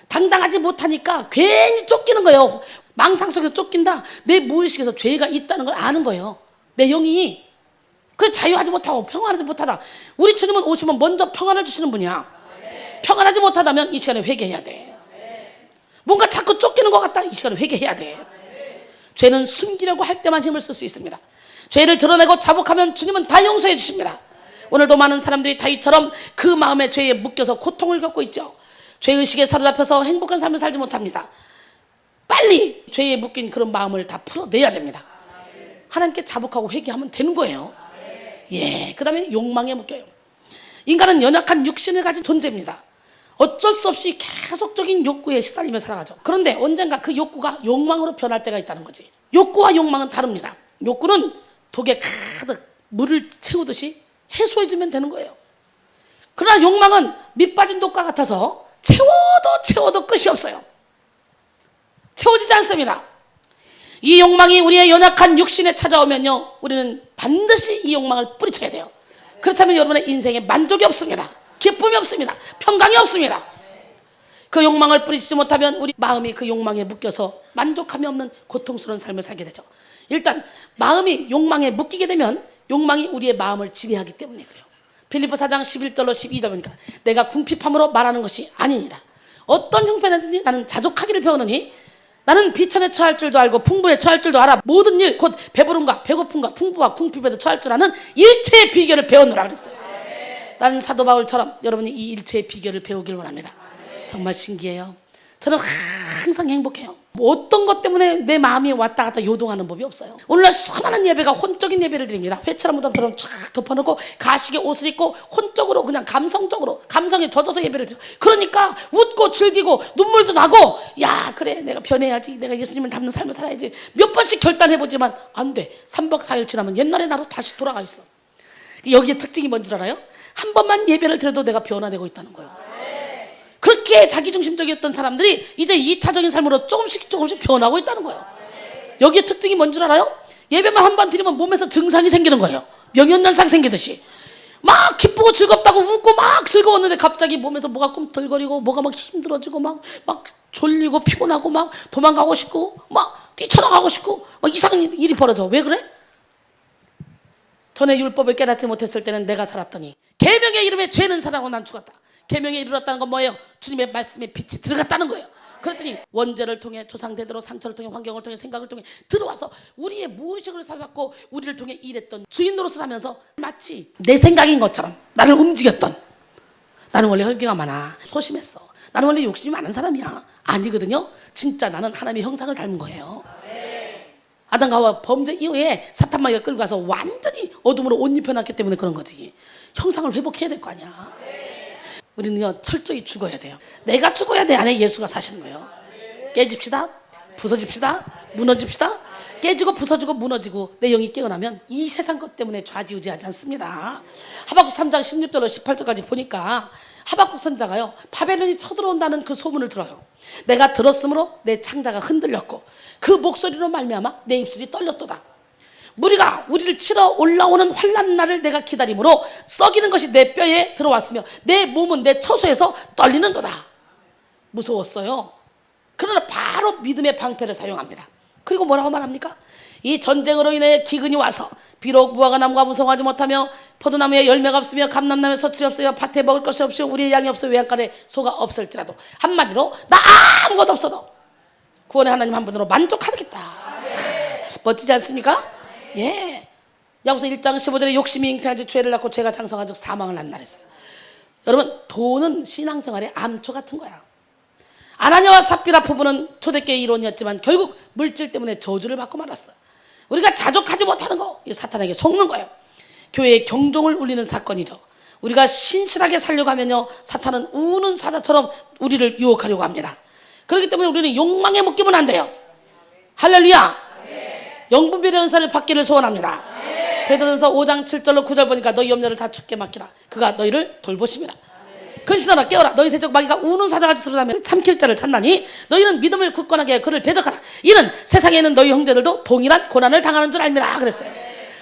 [SPEAKER 1] 당당하지 못하니까 괜히 쫓기는 거예요. 망상 속에서 쫓긴다. 내 무의식에서 죄가 있다는 걸 아는 거예요. 내 영이. 그 자유하지 못하고 평안하지 못하다. 우리 주님은 오시면 먼저 평안을 주시는 분이야. 평안하지 못하다면 이 시간에 회개해야 돼. 뭔가 자꾸 쫓기는 것 같다. 이 시간에 회개해야 돼. 죄는 숨기려고 할 때만 힘을 쓸 수 있습니다. 죄를 드러내고 자복하면 주님은 다 용서해 주십니다. 오늘도 많은 사람들이 다윗처럼 그 마음의 죄에 묶여서 고통을 겪고 있죠. 죄의식에 사로잡혀서 행복한 삶을 살지 못합니다. 빨리 죄에 묶인 그런 마음을 다 풀어내야 됩니다. 하나님께 자복하고 회개하면 되는 거예요. 예, 그 다음에 욕망에 묶여요. 인간은 연약한 육신을 가진 존재입니다. 어쩔 수 없이 계속적인 욕구에 시달리며 살아가죠. 그런데 언젠가 그 욕구가 욕망으로 변할 때가 있다는 거지. 욕구와 욕망은 다릅니다. 욕구는 독에 가득 물을 채우듯이 해소해주면 되는 거예요. 그러나 욕망은 밑 빠진 독과 같아서 채워도 끝이 없어요. 채워지지 않습니다. 이 욕망이 우리의 연약한 육신에 찾아오면요, 우리는 반드시 이 욕망을 뿌리쳐야 돼요. 그렇다면 여러분의 인생에 만족이 없습니다. 기쁨이 없습니다. 평강이 없습니다. 그 욕망을 뿌리치지 못하면 우리 마음이 그 욕망에 묶여서 만족함이 없는 고통스러운 삶을 살게 되죠. 일단 마음이 욕망에 묶이게 되면 욕망이 우리의 마음을 지배하기 때문에 그래요. 빌립보 4장 11절로 12절 보니까 내가 궁핍함으로 말하는 것이 아니니라. 어떤 형편이든지 나는 자족하기를 배우느니 나는 비천에 처할 줄도 알고 풍부에 처할 줄도 알아. 모든 일 곧 배부름과 배고픔과 풍부와 궁핍에도 처할 줄 아는 일체의 비결을 배우느라 그랬어요. 나는 사도 바울처럼 여러분이 이 일체의 비결을 배우길 원합니다. 정말 신기해요. 저는 항상 행복해요. 뭐 어떤 것 때문에 내 마음이 왔다 갔다 요동하는 법이 없어요. 오늘날 수많은 예배가 혼적인 예배를 드립니다. 회처럼 무덤처럼 쫙 덮어놓고 가식의 옷을 입고 혼적으로 그냥 감성적으로 감성에 젖어서 예배를 드려요. 그러니까 웃고 즐기고 눈물도 나고 야 그래 내가 변해야지, 내가 예수님을 닮는 삶을 살아야지 몇 번씩 결단해보지만 안 돼. 3박 4일 지나면 옛날의 나로 다시 돌아가 있어. 여기에 특징이 뭔 줄 알아요? 한 번만 예배를 드려도 내가 변화되고 있다는 거예요. 그렇게 자기중심적이었던 사람들이 이제 이타적인 삶으로 조금씩 변하고 있다는 거예요. 여기에 특징이 뭔 줄 알아요? 예배만 한 번 드리면 몸에서 증상이 생기는 거예요. 명현현상 생기듯이 막 기쁘고 즐겁다고 웃고 막 즐거웠는데 갑자기 몸에서 뭐가 꿈틀거리고 뭐가 막 힘들어지고 막 졸리고 피곤하고 막 도망가고 싶고 막 뛰쳐나가고 싶고 막 이상한 일이 벌어져. 왜 그래? 전에 율법을 깨닫지 못했을 때는 내가 살았더니 계명의 이름에 죄는 살아나고 난 죽었다. 계명에 이르렀다는 건 뭐예요? 주님의 말씀에 빛이 들어갔다는 거예요. 그랬더니 원죄를 통해 조상대대로 상처를 통해 환경을 통해 생각을 통해 들어와서 우리의 무의식을 살았고 우리를 통해 일했던 주인 노릇을 하면서 마치 내 생각인 것처럼 나를 움직였던, 나는 원래 혈기가 많아, 소심했어, 나는 원래 욕심이 많은 사람이야. 아니거든요. 진짜 나는 하나님의 형상을 닮은 거예요. 아담과 하와 범죄 이후에 사탄마귀가 끌고 가서 완전히 어둠으로 옷 입혀놨기 때문에 그런 거지. 형상을 회복해야 될 거 아니야. 우리는요 철저히 죽어야 돼요. 내가 죽어야 내 안에 예수가 사시는 거예요. 깨집시다, 부서집시다, 무너집시다. 깨지고 부서지고 무너지고 내 영이 깨어나면 이 세상 것 때문에 좌지우지하지 않습니다. 하박국 3장 16절로 18절까지 보니까 하박국 선지자가요 바벨론이 쳐들어온다는 그 소문을 들어요. 내가 들었으므로 내 창자가 흔들렸고 그 목소리로 말미암아 내 입술이 떨렸도다. 무리가 우리를 치러 올라오는 환난 날을 내가 기다림으로 썩이는 것이 내 뼈에 들어왔으며 내 몸은 내 처소에서 떨리는도다. 무서웠어요. 그러나 바로 믿음의 방패를 사용합니다. 그리고 뭐라고 말합니까? 이 전쟁으로 인해 기근이 와서 비록 무화과 나무가 무성하지 못하며 포도나무에 열매가 없으며 감람나무에 서출이 없으며 밭에 먹을 것이 없으며 우리의 양이 없어 외양간에 소가 없을지라도 한마디로 나 아무것도 없어도 구원의 하나님 한 분으로 만족하겠다. 멋지지 않습니까? 예. 야고보서 1장 15절에 욕심이 잉태하지 죄를 낳고 죄가 장성한 즉 사망을 낳는다 했어요. 여러분 돈은 신앙생활의 암초 같은 거야. 아나니아와 삽비라 부부는 초대교회의 이론이었지만 결국 물질 때문에 저주를 받고 말았어요. 우리가 자족하지 못하는 거 이 사탄에게 속는 거예요. 교회의 경종을 울리는 사건이죠. 우리가 신실하게 살려고 하면요 사탄은 우는 사자처럼 우리를 유혹하려고 합니다. 그렇기 때문에 우리는 욕망에 묶이면 안 돼요. 할렐루야. 영분별의 은사를 받기를 소원합니다. 베드로전서 5장 7절로 9절 보니까 너희 염려를 다 주께 맡기라. 그가 너희를 돌보심이라. 근신하라 깨어라. 너희 대적 마귀가 우는 사자같이 드러나면 삼킬 자를 찾나니 너희는 믿음을 굳건하게 그를 대적하라. 이는 세상에 있는 너희 형제들도 동일한 고난을 당하는 줄 알미라 그랬어요.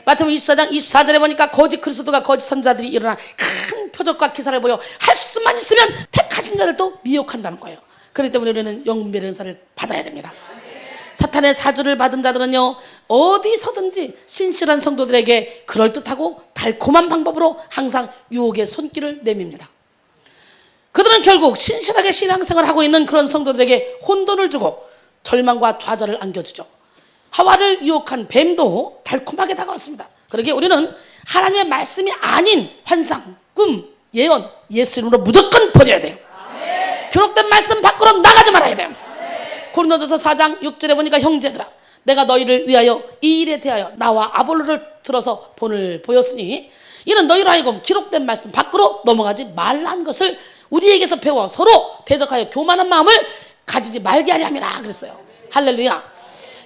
[SPEAKER 1] 마태복음 24장 24절에 보니까 거짓 그리스도가 거짓 선지자들이 일어나 큰 표적과 기사를 보여 할 수만 있으면 택하신 자들도 미혹한다는 거예요. 그렇기 때문에 우리는 영분별의 은사를 받아야 됩니다. 사탄의 사주를 받은 자들은요 어디서든지 신실한 성도들에게 그럴듯하고 달콤한 방법으로 항상 유혹의 손길을 내밉니다. 그들은 결국 신실하게 신앙생활을 하고 있는 그런 성도들에게 혼돈을 주고 절망과 좌절을 안겨주죠. 하와를 유혹한 뱀도 달콤하게 다가왔습니다. 그러기에 우리는 하나님의 말씀이 아닌 환상, 꿈, 예언, 예수 이름으로 무조건 버려야 돼요. 기록된 말씀 밖으로 나가지 말아야 돼요. 고린도전서 4장 6절에 보니까 형제들아 내가 너희를 위하여 이 일에 대하여 나와 아볼로를 들어서 본을 보였으니 이는 너희로 하여금 기록된 말씀 밖으로 넘어가지 말라는 것을 우리에게서 배워 서로 대적하여 교만한 마음을 가지지 말게 하려 함이라 그랬어요. 할렐루야.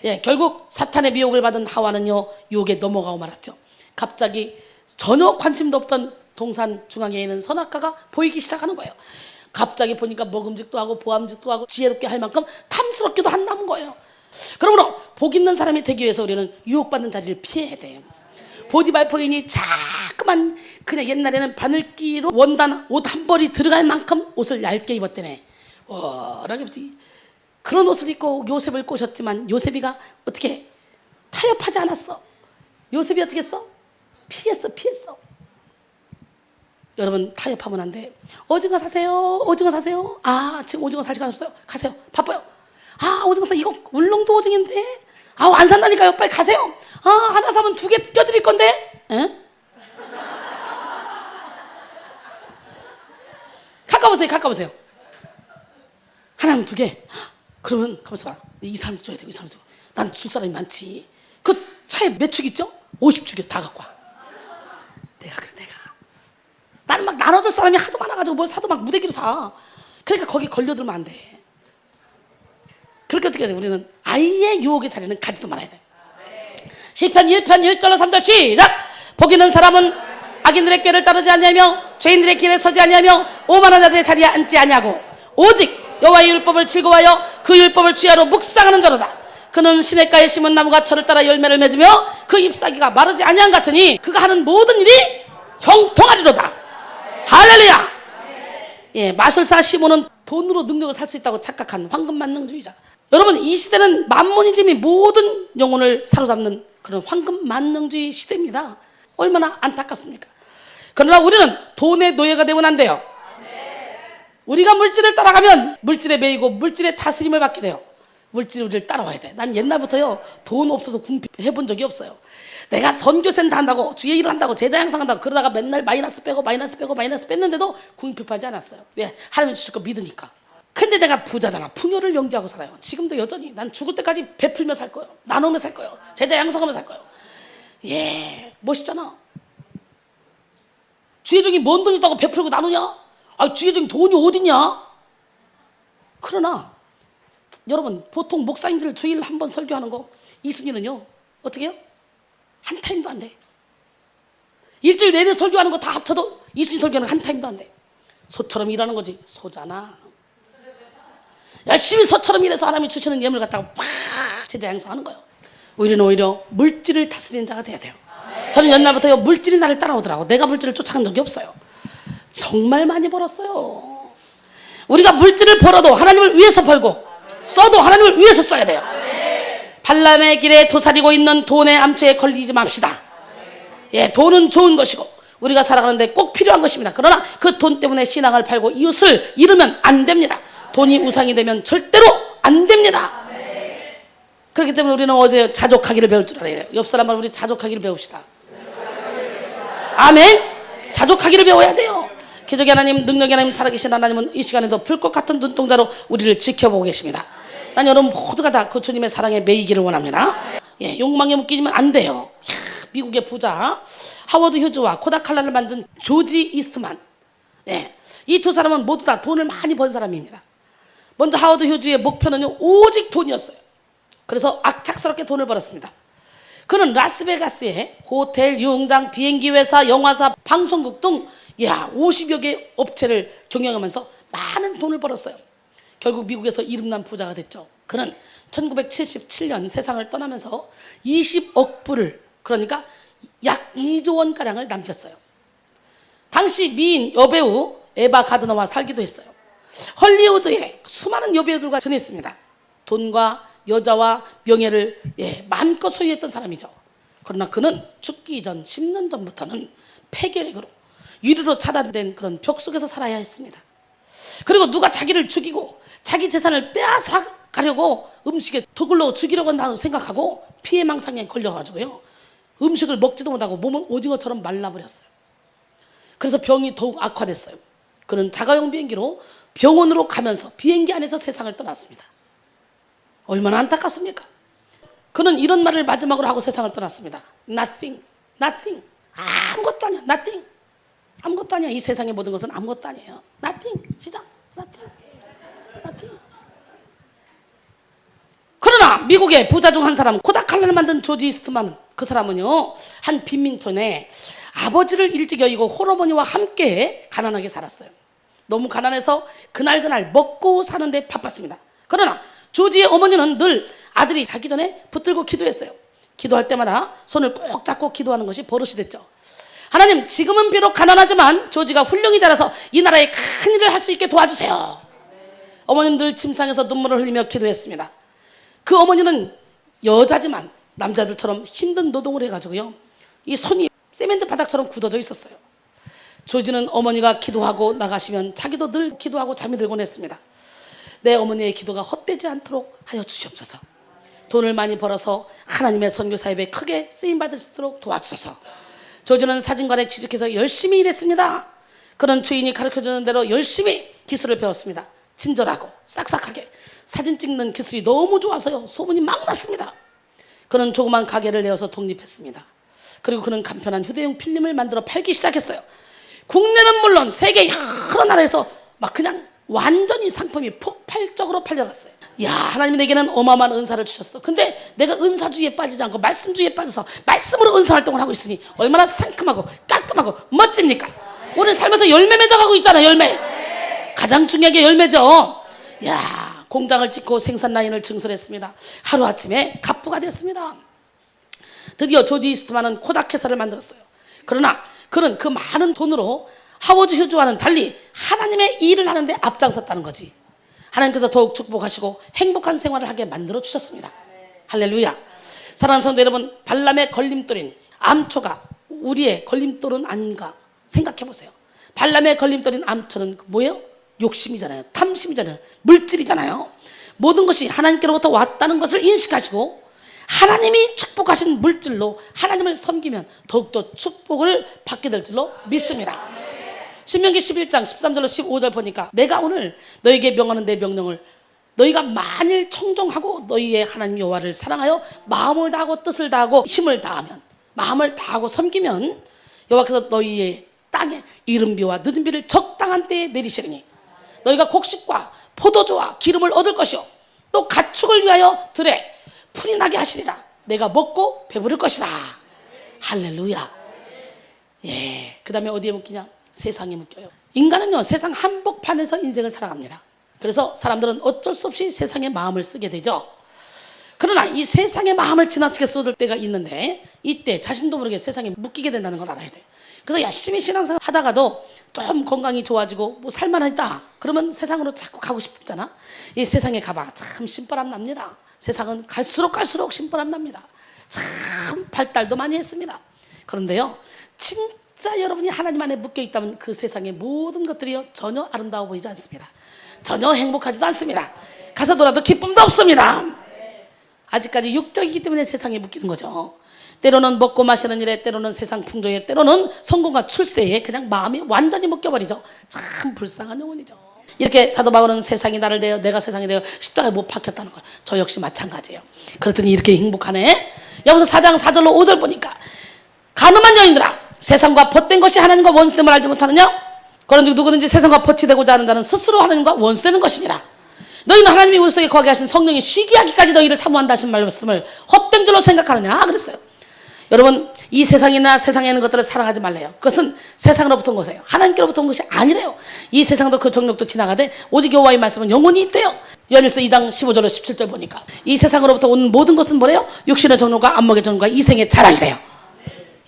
[SPEAKER 1] 예, 결국 사탄의 미혹을 받은 하와는요 유혹에 넘어가고 말았죠. 갑자기 전혀 관심도 없던 동산 중앙에 있는 선악과가 보이기 시작하는 거예요. 갑자기 보니까 먹음직도 하고 보암직도 하고 지혜롭게 할 만큼 탐스럽기도 한다는 거예요. 그러므로 복 있는 사람이 되기 위해서 우리는 유혹받는 자리를 피해야 돼요. 보디발포인이 자꾸만 그냥 옛날에는 바늘기로 원단 옷 한 벌이 들어갈 만큼 옷을 얇게 입었다네. 워라게 그런 옷을 입고 요셉을 꼬셨지만 요셉이가 어떻게 타협하지 않았어. 요셉이 어떻게 했어? 피했어. 여러분 타협하면 안 돼. 오징어 사세요. 아 지금 오징어 살 시간 없어요. 가세요. 바빠요. 아 오징어 사 이거 울릉도 오징인데 안 산다니까요. 빨리 가세요. 하나 사면 2개 껴드릴 건데. 에? 가까우세요. 하나면 2개. 그러면 가만있어 봐. 이 사람도 줘야 돼. 난 줄 사람이 많지. 그 차에 몇 축 있죠? 50축이요. 다 갖고 와. 내가. 나는 막 나눠줄 사람이 하도 많아가지고 뭘 사도 막 무대기로 사. 그러니까 거기 걸려들면 안 돼. 그렇게 어떻게 해야 돼? 우리는 아예 유혹의 자리는 가지도 말아야 돼. 시편 1편 1절로 3절 시작. 복 있는 사람은 악인들의 꾀를 따르지 아니하며 죄인들의 길에 서지 아니하며 오만한 자들의 자리에 앉지 아니하고 오직 여호와의 율법을 즐거워하여 그 율법을 주야로 묵상하는 자로다. 그는 시냇가에 심은 나무가 철을 따라 열매를 맺으며 그 잎사귀가 마르지 아니한 같으니 그가 하는 모든 일이 형통하리로다. 할렐루야. 예, 마술사 시몬은 돈으로 능력을 살 수 있다고 착각한 황금만능주의자. 여러분 이 시대는 만모니즘이 모든 영혼을 사로잡는 그런 황금만능주의 시대입니다. 얼마나 안타깝습니까? 그러나 우리는 돈의 노예가 되면 안 돼요. 우리가 물질을 따라가면 물질에 매이고 물질의 다스림을 받게 돼요. 물질이 우리를 따라와야 돼. 난 옛날부터요 돈 없어서 궁핍해본 적이 없어요. 내가 선교센터 한다고 주의 일을 한다고 제자 양성한다고 그러다가 맨날 마이너스 빼고 뺐는데도 궁핍하지 않았어요. 왜? 하나님 주실 거 믿으니까. 근데 내가 부자잖아. 풍요를 영지하고 살아요. 지금도 여전히 난 죽을 때까지 베풀며 살 거예요. 나누며 살 거예요. 제자 양성하며 살 거예요. 예, 멋있잖아. 주의 종이 뭔 돈 있다고 베풀고 나누냐? 주의 종이 돈이 어딨냐? 그러나 여러분 보통 목사님들 주일 한 번 설교하는 거 이순이는요 어떻게 해요? 한 타임도 안 돼. 일주일 내내 설교하는 거 다 합쳐도 이순이 설교는 한 타임도 안 돼. 소처럼 일하는 거지. 소잖아. 열심히 소처럼 일해서 하나님이 주시는 예물 갖다가 팍 제자 양성하는 거예요. 우리는 오히려 물질을 다스리는 자가 돼야 돼요. 저는 옛날부터 물질이 나를 따라오더라고. 내가 물질을 쫓아간 적이 없어요. 정말 많이 벌었어요. 우리가 물질을 벌어도 하나님을 위해서 벌고 써도 하나님을 위해서 써야 돼요. 발람의 길에 도사리고 있는 돈의 암초에 걸리지 맙시다. 예, 돈은 좋은 것이고 우리가 살아가는데 꼭 필요한 것입니다. 그러나 그 돈 때문에 신앙을 팔고 이웃을 잃으면 안 됩니다. 돈이 우상이 되면 절대로 안 됩니다. 그렇기 때문에 우리는 어디에 자족하기를 배울 줄 알아야 돼요. 옆 사람을 우리 자족하기를 배웁시다. 아멘. 자족하기를 배워야 돼요. 기적의 하나님, 능력의 하나님, 살아계신 하나님은 이 시간에도 불꽃 같은 눈동자로 우리를 지켜보고 계십니다. 난 여러분 모두가 다 그 주님의 사랑에 매이기를 원합니다. 예, 욕망에 묶이면 안 돼요. 미국의 부자 하워드 휴즈와 코닥 칼라를 만든 조지 이스트만. 예, 이 두 사람은 모두 다 돈을 많이 번 사람입니다. 먼저 하워드 휴즈의 목표는요 오직 돈이었어요. 그래서 악착스럽게 돈을 벌었습니다. 그는 라스베가스에 호텔, 유흥장, 비행기 회사, 영화사, 방송국 등 50여 개 업체를 경영하면서 많은 돈을 벌었어요. 결국 미국에서 이름난 부자가 됐죠. 그는 1977년 세상을 떠나면서 20억 불을, 그러니까 약 2조 원가량을 남겼어요. 당시 미인 여배우 에바 가드너와 살기도 했어요. 헐리우드에 수많은 여배우들과 지냈습니다. 돈과 여자와 명예를 마음껏 소유했던 사람이죠. 그러나 그는 죽기 전 10년 전부터는 폐결핵으로 유리로 차단된 그런 벽 속에서 살아야 했습니다. 그리고 누가 자기를 죽이고 자기 재산을 빼앗아가려고 음식에 독을 넣어 죽이려고 한다고 생각하고 피해망상에 걸려가지고요 음식을 먹지도 못하고 몸은 오징어처럼 말라버렸어요. 그래서 병이 더욱 악화됐어요. 그는 자가용 비행기로 병원으로 가면서 비행기 안에서 세상을 떠났습니다. 얼마나 안타깝습니까? 그는 이런 말을 마지막으로 하고 세상을 떠났습니다. Nothing, nothing. 아무것도 아니야. Nothing. 아무것도 아니야. 이 세상의 모든 것은 아무것도 아니에요. Nothing. 시작. Nothing. Nothing. 그러나 미국의 부자 중 한 사람, 코다칼라를 만든 조지 이스트만, 그 사람은요, 한 빈민촌에 아버지를 일찍 여의고 홀어머니와 함께 가난하게 살았어요. 너무 가난해서 그날 먹고 사는데 바빴습니다. 그러나 조지의 어머니는 늘 아들이 자기 전에 붙들고 기도했어요. 기도할 때마다 손을 꼭 잡고 기도하는 것이 버릇이 됐죠. 하나님, 지금은 비록 가난하지만 조지가 훌륭히 자라서 이 나라에 큰 일을 할 수 있게 도와주세요. 어머니는 늘 침상에서 눈물을 흘리며 기도했습니다. 그 어머니는 여자지만 남자들처럼 힘든 노동을 해가지고요, 이 손이 세멘트 바닥처럼 굳어져 있었어요. 조지는 어머니가 기도하고 나가시면 자기도 늘 기도하고 잠이 들곤 했습니다. 내 어머니의 기도가 헛되지 않도록 하여 주시옵소서. 돈을 많이 벌어서 하나님의 선교 사역에 크게 쓰임받을 수 있도록 도와주소서. 조지는 사진관에 취직해서 열심히 일했습니다. 그는 주인이 가르쳐주는 대로 열심히 기술을 배웠습니다. 친절하고 싹싹하게 사진 찍는 기술이 너무 좋아서요, 소문이 막 났습니다. 그는 조그만 가게를 내어서 독립했습니다. 그리고 그는 간편한 휴대용 필름을 만들어 팔기 시작했어요. 국내는 물론 세계 여러 나라에서 막 그냥 완전히 상품이 폭발적으로 팔려갔어요. 야, 하나님이 내게는 어마어마한 은사를 주셨어. 근데 내가 은사주의에 빠지지 않고 말씀주의에 빠져서 말씀으로 은사 활동을 하고 있으니 얼마나 상큼하고 깔끔하고 멋집니까? 우리 삶에서 열매 맺어가고 있잖아요. 열매. 가장 중요한 게 열매죠. 야, 공장을 짓고 생산 라인을 증설했습니다. 하루아침에 갑부가 됐습니다. 드디어 조지 이스트만은 코닥 회사를 만들었어요. 그러나 그는 그 많은 돈으로 하워드 휴즈와는 달리 하나님의 일을 하는데 앞장섰다는 거지. 하나님께서 더욱 축복하시고 행복한 생활을 하게 만들어 주셨습니다. 할렐루야. 사랑하는 성도 여러분, 발람의 걸림돌인 암초가 우리의 걸림돌은 아닌가 생각해 보세요. 발람의 걸림돌인 암초는 뭐예요? 욕심이잖아요. 탐심이잖아요. 물질이잖아요. 모든 것이 하나님께로부터 왔다는 것을 인식하시고 하나님이 축복하신 물질로 하나님을 섬기면 더욱더 축복을 받게 될 줄로 믿습니다. 신명기 11장 13절로 15절 보니까 내가 오늘 너에게 명하는 내 명령을 너희가 만일 청종하고 너희의 하나님 여호와를 사랑하여 마음을 다하고 뜻을 다하고 힘을 다하면, 마음을 다하고 섬기면 여호와께서 너희의 땅에 이른비와 늦은비를 적당한 때에 내리시리니 너희가 곡식과 포도주와 기름을 얻을 것이요 또 가축을 위하여 들에 풀이 나게 하시리라. 내가 먹고 배부를 것이라. 할렐루야. 예, 그 다음에 어디에 묶이냐? 세상에 묶여요. 인간은요, 세상 한복판에서 인생을 살아갑니다. 그래서 사람들은 어쩔 수 없이 세상에 마음을 쓰게 되죠. 그러나 이 세상의 마음을 지나치게 쏟을 때가 있는데 이때 자신도 모르게 세상에 묶이게 된다는 걸 알아야 돼요. 그래서 열심히 신앙생활 하다가도 좀 건강이 좋아지고 뭐 살만하다 그러면 세상으로 자꾸 가고 싶잖아. 이 세상에 가봐 참 신바람 납니다. 세상은 갈수록 신바람 납니다. 참 발달도 많이 했습니다. 그런데요, 진짜 여러분이 하나님 안에 묶여 있다면 그 세상의 모든 것들이요 전혀 아름다워 보이지 않습니다. 전혀 행복하지도 않습니다. 가서 놀아도 기쁨도 없습니다. 아직까지 육적이기 때문에 세상에 묶이는 거죠. 때로는 먹고 마시는 일에, 때로는 세상 풍조에, 때로는 성공과 출세에 그냥 마음이 완전히 묶여버리죠. 참 불쌍한 영혼이죠. 이렇게 사도 바울은 세상이 나를 대여 내가 세상이 되어 십자가에 못 박혔다는 거예요. 저 역시 마찬가지예요. 그랬더니 이렇게 행복하네. 여기서 4장 4절로 5절 보니까 가늠한 여인들아, 세상과 벗된 것이 하나님과 원수됨을 알지 못하느냐? 그런즉 누구든지 세상과 벗치되고자 하는 자는 스스로 하나님과 원수되는 것이니라. 너희는 하나님이 우리 속에 거하게 하신 성령이 쉬게 하기까지 너희를 사모한다 하신 말씀을 헛된 줄로 생각하느냐 그랬어요. 여러분, 이 세상이나 세상에 있는 것들을 사랑하지 말래요. 그것은 세상으로부터 온 것이에요. 하나님께로부터 온 것이 아니래요. 이 세상도 그 정력도 지나가되 오직 여호와의 말씀은 영원히 있대요. 요한일서 2장 15절로 17절 보니까 이 세상으로부터 온 모든 것은 뭐래요? 육신의 정욕과 안목의 정욕과 이생의 자랑이래요.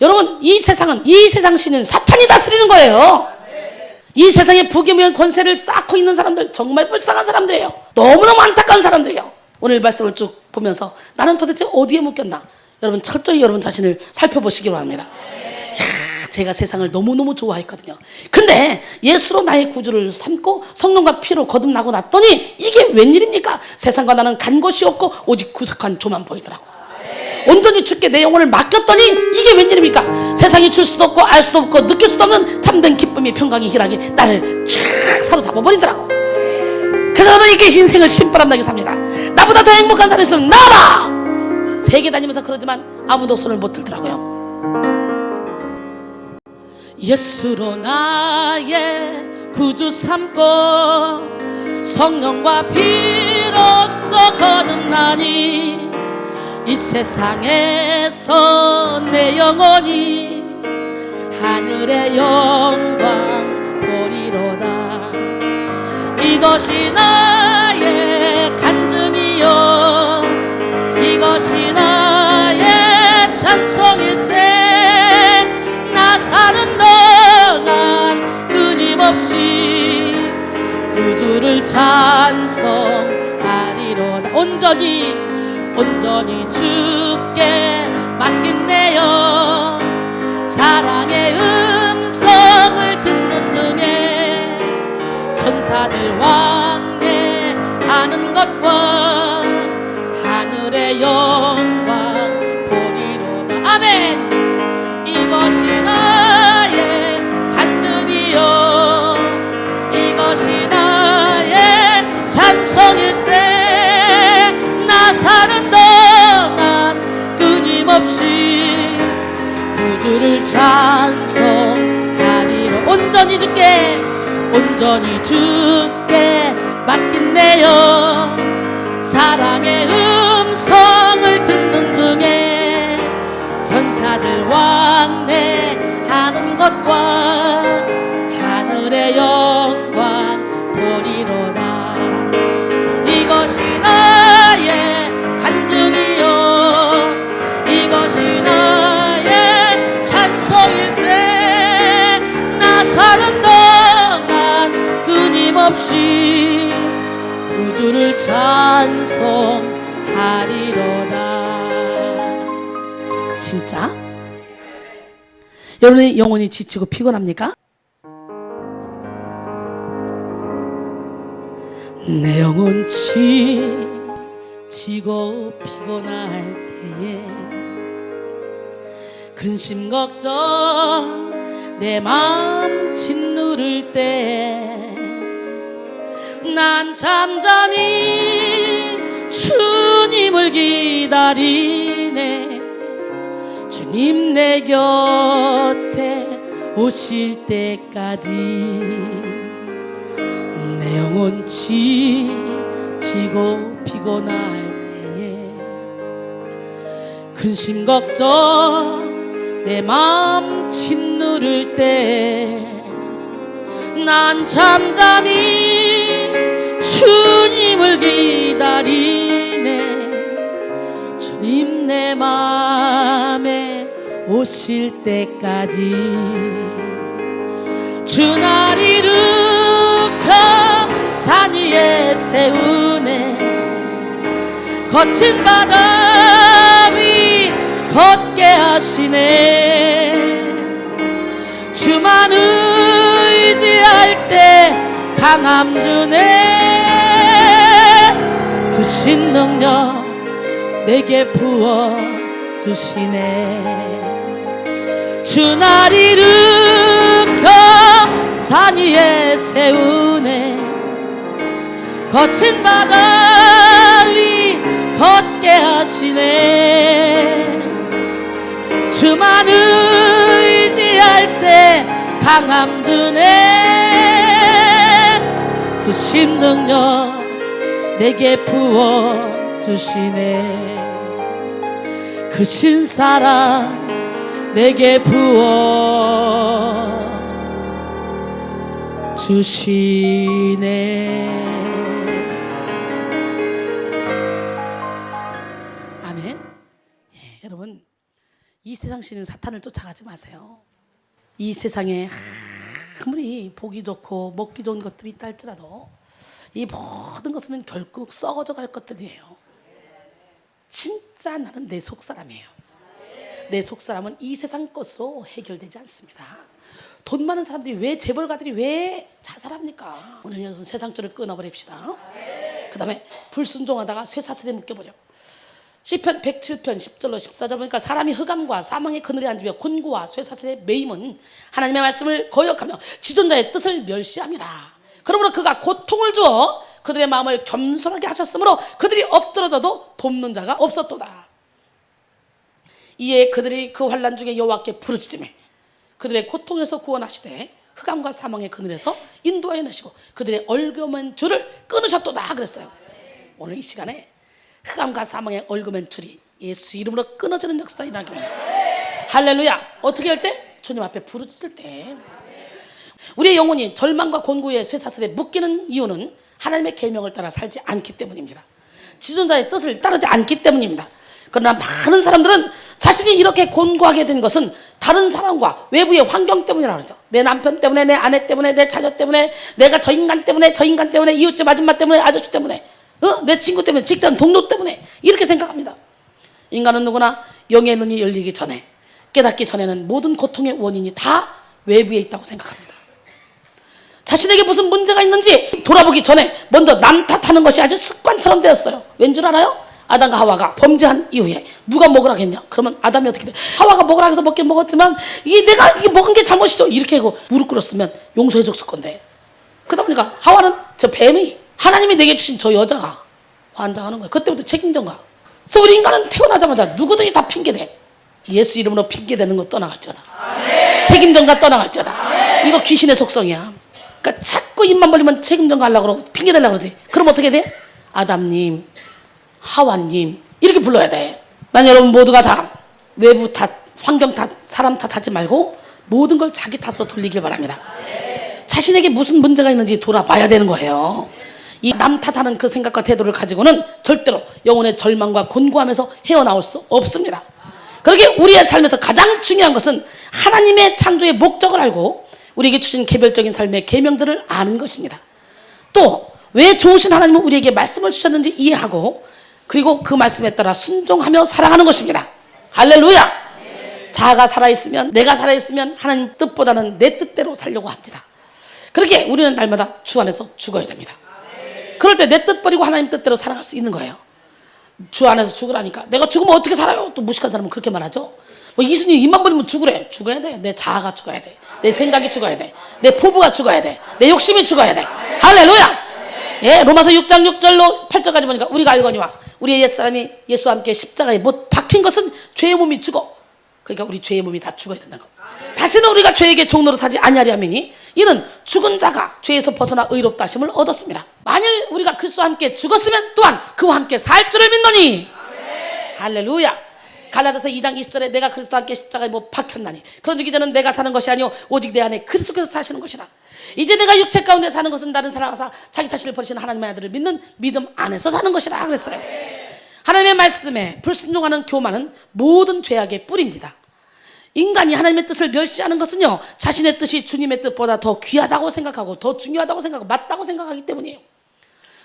[SPEAKER 1] 여러분, 이 세상은, 이 세상 신은 사탄이 다스리는 거예요. 이 세상에 부귀무현 권세를 쌓고 있는 사람들 정말 불쌍한 사람들이에요. 너무너무 안타까운 사람들이에요. 오늘 말씀을 쭉 보면서 나는 도대체 어디에 묶였나? 여러분 철저히 여러분 자신을 살펴보시기 바랍니다. 야, 제가 세상을 너무너무 좋아했거든요. 근데 예수로 나의 구주를 삼고 성령과 피로 거듭나고 났더니 이게 웬일입니까? 세상과 나는 간 것이 없고 오직 구속한 조만 보이더라고. 온전히 주께 내 영혼을 맡겼더니 이게 웬일입니까? 세상이 줄 수도 없고 알 수도 없고 느낄 수도 없는 참된 기쁨이 평강이 희락이 나를 쫙 사로잡아버리더라고. 그래서 저는 이렇게 인생을 신바람나게 삽니다. 나보다 더 행복한 사람이 있으면 나와봐! 세계 다니면서 그러지만 아무도 손을 못 들더라고요. 예수로 나의 구주 삼고 성령과 피로써 거듭나니 이 세상에서 내 영혼이 하늘의 영광 보리로다. 이것이 나의 간증이요 이것이 나의 찬송일세. 나 사는 동안 끊임없이 구주를 찬송하리로다. 온전히 주께 맡긴내요. 사랑의 음성을 듣는 중에 천사들 왕래하는 것과 하늘의 영광 보리로다. 아멘. 이것이 나의 간증이요 이것이 나의 찬송일세. 나 사는 동안 끊임없이 구주를 찬송하리로. 온전히 주께 맡긴내요. 사랑의 음성을 듣는 중에 천사들 왕래하는 것과 하늘의 영광 보리로다. 이것이 나의 간증이요 이것이 나의 찬송일세. 나 사는 동안 끊임없이 구주를 찬송하리로다. 진짜? 여러분의 영혼이 지치고 피곤합니까? 내 영혼 지치고 피곤할 때에 근심 걱정 내 마음 짓누를 때 난 잠잠히 주님을 기다리네. 주님 내 곁에 오실 때까지 내 영혼 지치고 피곤할 때에 근심 걱정 내 마음 짓누를 때 난 잠잠히 주님을 기다리네. 주님 내 맘에 오실 때까지 주 날 일으켜 산 위에 세우네. 거친 바다 위 걷게 하시네. 주만 의지할 때 강함 주네. 그 신능력 내게 부어 주시네. 주 날 일으켜 산 위에 세우네. 거친 바다 위 걷게 하시네. 주만 의지할 때 강함 주네. 그 신능력 내게 부어 주시네. 그 신사랑 내게 부어 주시네. 아멘. 예, 여러분 이 세상 신은 사탄을 쫓아가지 마세요. 이 세상에 아무리 보기 좋고 먹기 좋은 것들이 있다 할지라도 이 모든 것은 결국 썩어져 갈 것들이에요. 진짜 나는 내 속사람이에요. 내 속사람은 이 세상 것으로 해결되지 않습니다. 돈 많은 사람들이 왜 재벌가들이 왜 자살합니까? 오늘 여러분 세상줄을 끊어버립시다. 그 다음에 불순종하다가 쇠사슬에 묶여버려. 시편 107편 10절로 14절 보니까 사람이 흑암과 사망의 그늘에 앉으며 곤고와 쇠사슬에 매임은 하나님의 말씀을 거역하며 지존자의 뜻을 멸시함이라. 그러므로 그가 고통을 주어 그들의 마음을 겸손하게 하셨으므로 그들이 엎드러져도 돕는 자가 없었도다. 이에 그들이 그 환난 중에 여호와께 부르짖으며 그들의 고통에서 구원하시되 흑암과 사망의 그늘에서 인도하여 내시고 그들의 얽어맨 줄을 끊으셨도다 그랬어요. 오늘 이 시간에 흑암과 사망의 얽어맨 줄이 예수 이름으로 끊어지는 역사가 일어나게 합니다. 할렐루야. 어떻게 할 때? 주님 앞에 부르짖을 때. 우리의 영혼이 절망과 곤고의 쇠사슬에 묶이는 이유는 하나님의 계명을 따라 살지 않기 때문입니다. 지존자의 뜻을 따르지 않기 때문입니다. 그러나 많은 사람들은 자신이 이렇게 곤고하게 된 것은 다른 사람과 외부의 환경 때문이라고 그러죠. 내 남편 때문에, 내 아내 때문에, 내 자녀 때문에, 내가 저 인간 때문에, 이웃집 아줌마 때문에, 아저씨 때문에, 내 친구 때문에, 직장 동료 때문에 이렇게 생각합니다. 인간은 누구나 영의 눈이 열리기 전에, 깨닫기 전에는 모든 고통의 원인이 다 외부에 있다고 생각합니다. 자신에게 무슨 문제가 있는지 돌아보기 전에 먼저 남 탓하는 것이 아주 습관처럼 되었어요. 왠 줄 알아요? 아담과 하와가 범죄한 이후에 누가 먹으라 했냐? 그러면 아담이 어떻게 돼? 하와가 먹으라 해서 먹긴 먹었지만 내가 먹은 게 잘못이죠. 이렇게 하고 무릎 꿇었으면 용서해 줬을 건데. 그러다 보니까 하와는 저 뱀이 하나님이 내게 주신 저 여자가 환장하는 거예요. 그때부터 책임전가. 그래서 우리 인간은 태어나자마자 누구든지 다 핑계대. 예수 이름으로 핑계대는 거 떠나갈지어다. 책임전가 떠나갈지어다. 이거 귀신의 속성이야. 그러니까 자꾸 입만 벌리면 책임전가 하려고 그러고 핑계대려고 그러지. 그럼 어떻게 돼? 아담님, 하와님 이렇게 불러야 돼. 난 여러분 모두가 다 외부 탓, 환경 탓, 사람 탓하지 말고 모든 걸 자기 탓으로 돌리길 바랍니다. 자신에게 무슨 문제가 있는지 돌아봐야 되는 거예요. 이 남 탓하는 그 생각과 태도를 가지고는 절대로 영혼의 절망과 곤고함에서 헤어나올 수 없습니다. 그러기에 우리의 삶에서 가장 중요한 것은 하나님의 창조의 목적을 알고 우리에게 주신 개별적인 삶의 계명들을 아는 것입니다. 또 왜 좋으신 하나님은 우리에게 말씀을 주셨는지 이해하고 그리고 그 말씀에 따라 순종하며 살아가는 것입니다. 할렐루야. 자아가 살아있으면, 내가 살아있으면 하나님 뜻보다는 내 뜻대로 살려고 합니다. 그렇게 우리는 날마다 주 안에서 죽어야 됩니다. 그럴 때 내 뜻 버리고 하나님 뜻대로 살아갈 수 있는 거예요. 주 안에서 죽으라니까 내가 죽으면 어떻게 살아요? 또 무식한 사람은 그렇게 말하죠. 이수님 입만 버리면 죽으래. 죽어야 돼. 내 자아가 죽어야 돼. 내 생각이 죽어야 돼. 내 포부가 죽어야 돼. 내 욕심이 죽어야 돼. 할렐루야. 예, 로마서 6장 6절로 8절까지 보니까 우리가 알거니와 우리의 옛사람이 예수와 함께 십자가에 못 박힌 것은 죄의 몸이 죽어. 그러니까 우리 죄의 몸이 다 죽어야 된다는 거. 다시는 우리가 죄에게 종로로 타지 아니하리하매니 이는 죽은 자가 죄에서 벗어나 의롭다 하심을 얻었습니다. 만일 우리가 그리스도와 함께 죽었으면 또한 그와 함께 살 줄을 믿노니. 할렐루야. 갈라디아서 2장 20절에 내가 그리스도와 함께 십자가에 못 박혔나니 그런즉 이제는 내가 사는 것이 아니오 오직 내 안에 그리스도께서 사시는 것이라. 이제 내가 육체 가운데 사는 것은 나를 사랑하사 자기 자신을 버리시는 하나님의 아들을 믿는 믿음 안에서 사는 것이라 그랬어요. 하나님의 말씀에 불순종하는 교만은 모든 죄악의 뿌리입니다. 인간이 하나님의 뜻을 멸시하는 것은요, 자신의 뜻이 주님의 뜻보다 더 귀하다고 생각하고 더 중요하다고 생각하고 맞다고 생각하기 때문이에요.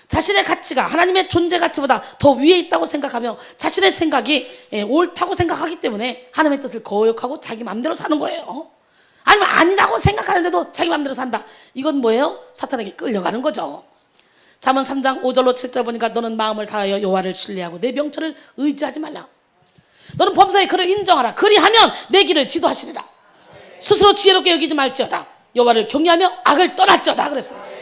[SPEAKER 1] 자신의 가치가 하나님의 존재 가치보다 더 위에 있다고 생각하며 자신의 생각이 옳다고 생각하기 때문에 하나님의 뜻을 거역하고 자기 마음대로 사는 거예요. 아니면 아니라고 생각하는데도 자기 마음대로 산다. 이건 뭐예요? 사탄에게 끌려가는 거죠. 잠언 3장 5절로 7절 보니까 너는 마음을 다하여 여호와를 신뢰하고 내 명철을 의지하지 말라. 너는 범사에 그를 인정하라. 그리하면 내 길을 지도하시리라. 스스로 지혜롭게 여기지 말지어다. 여호와를 경외하며 악을 떠날지어다 그랬어요.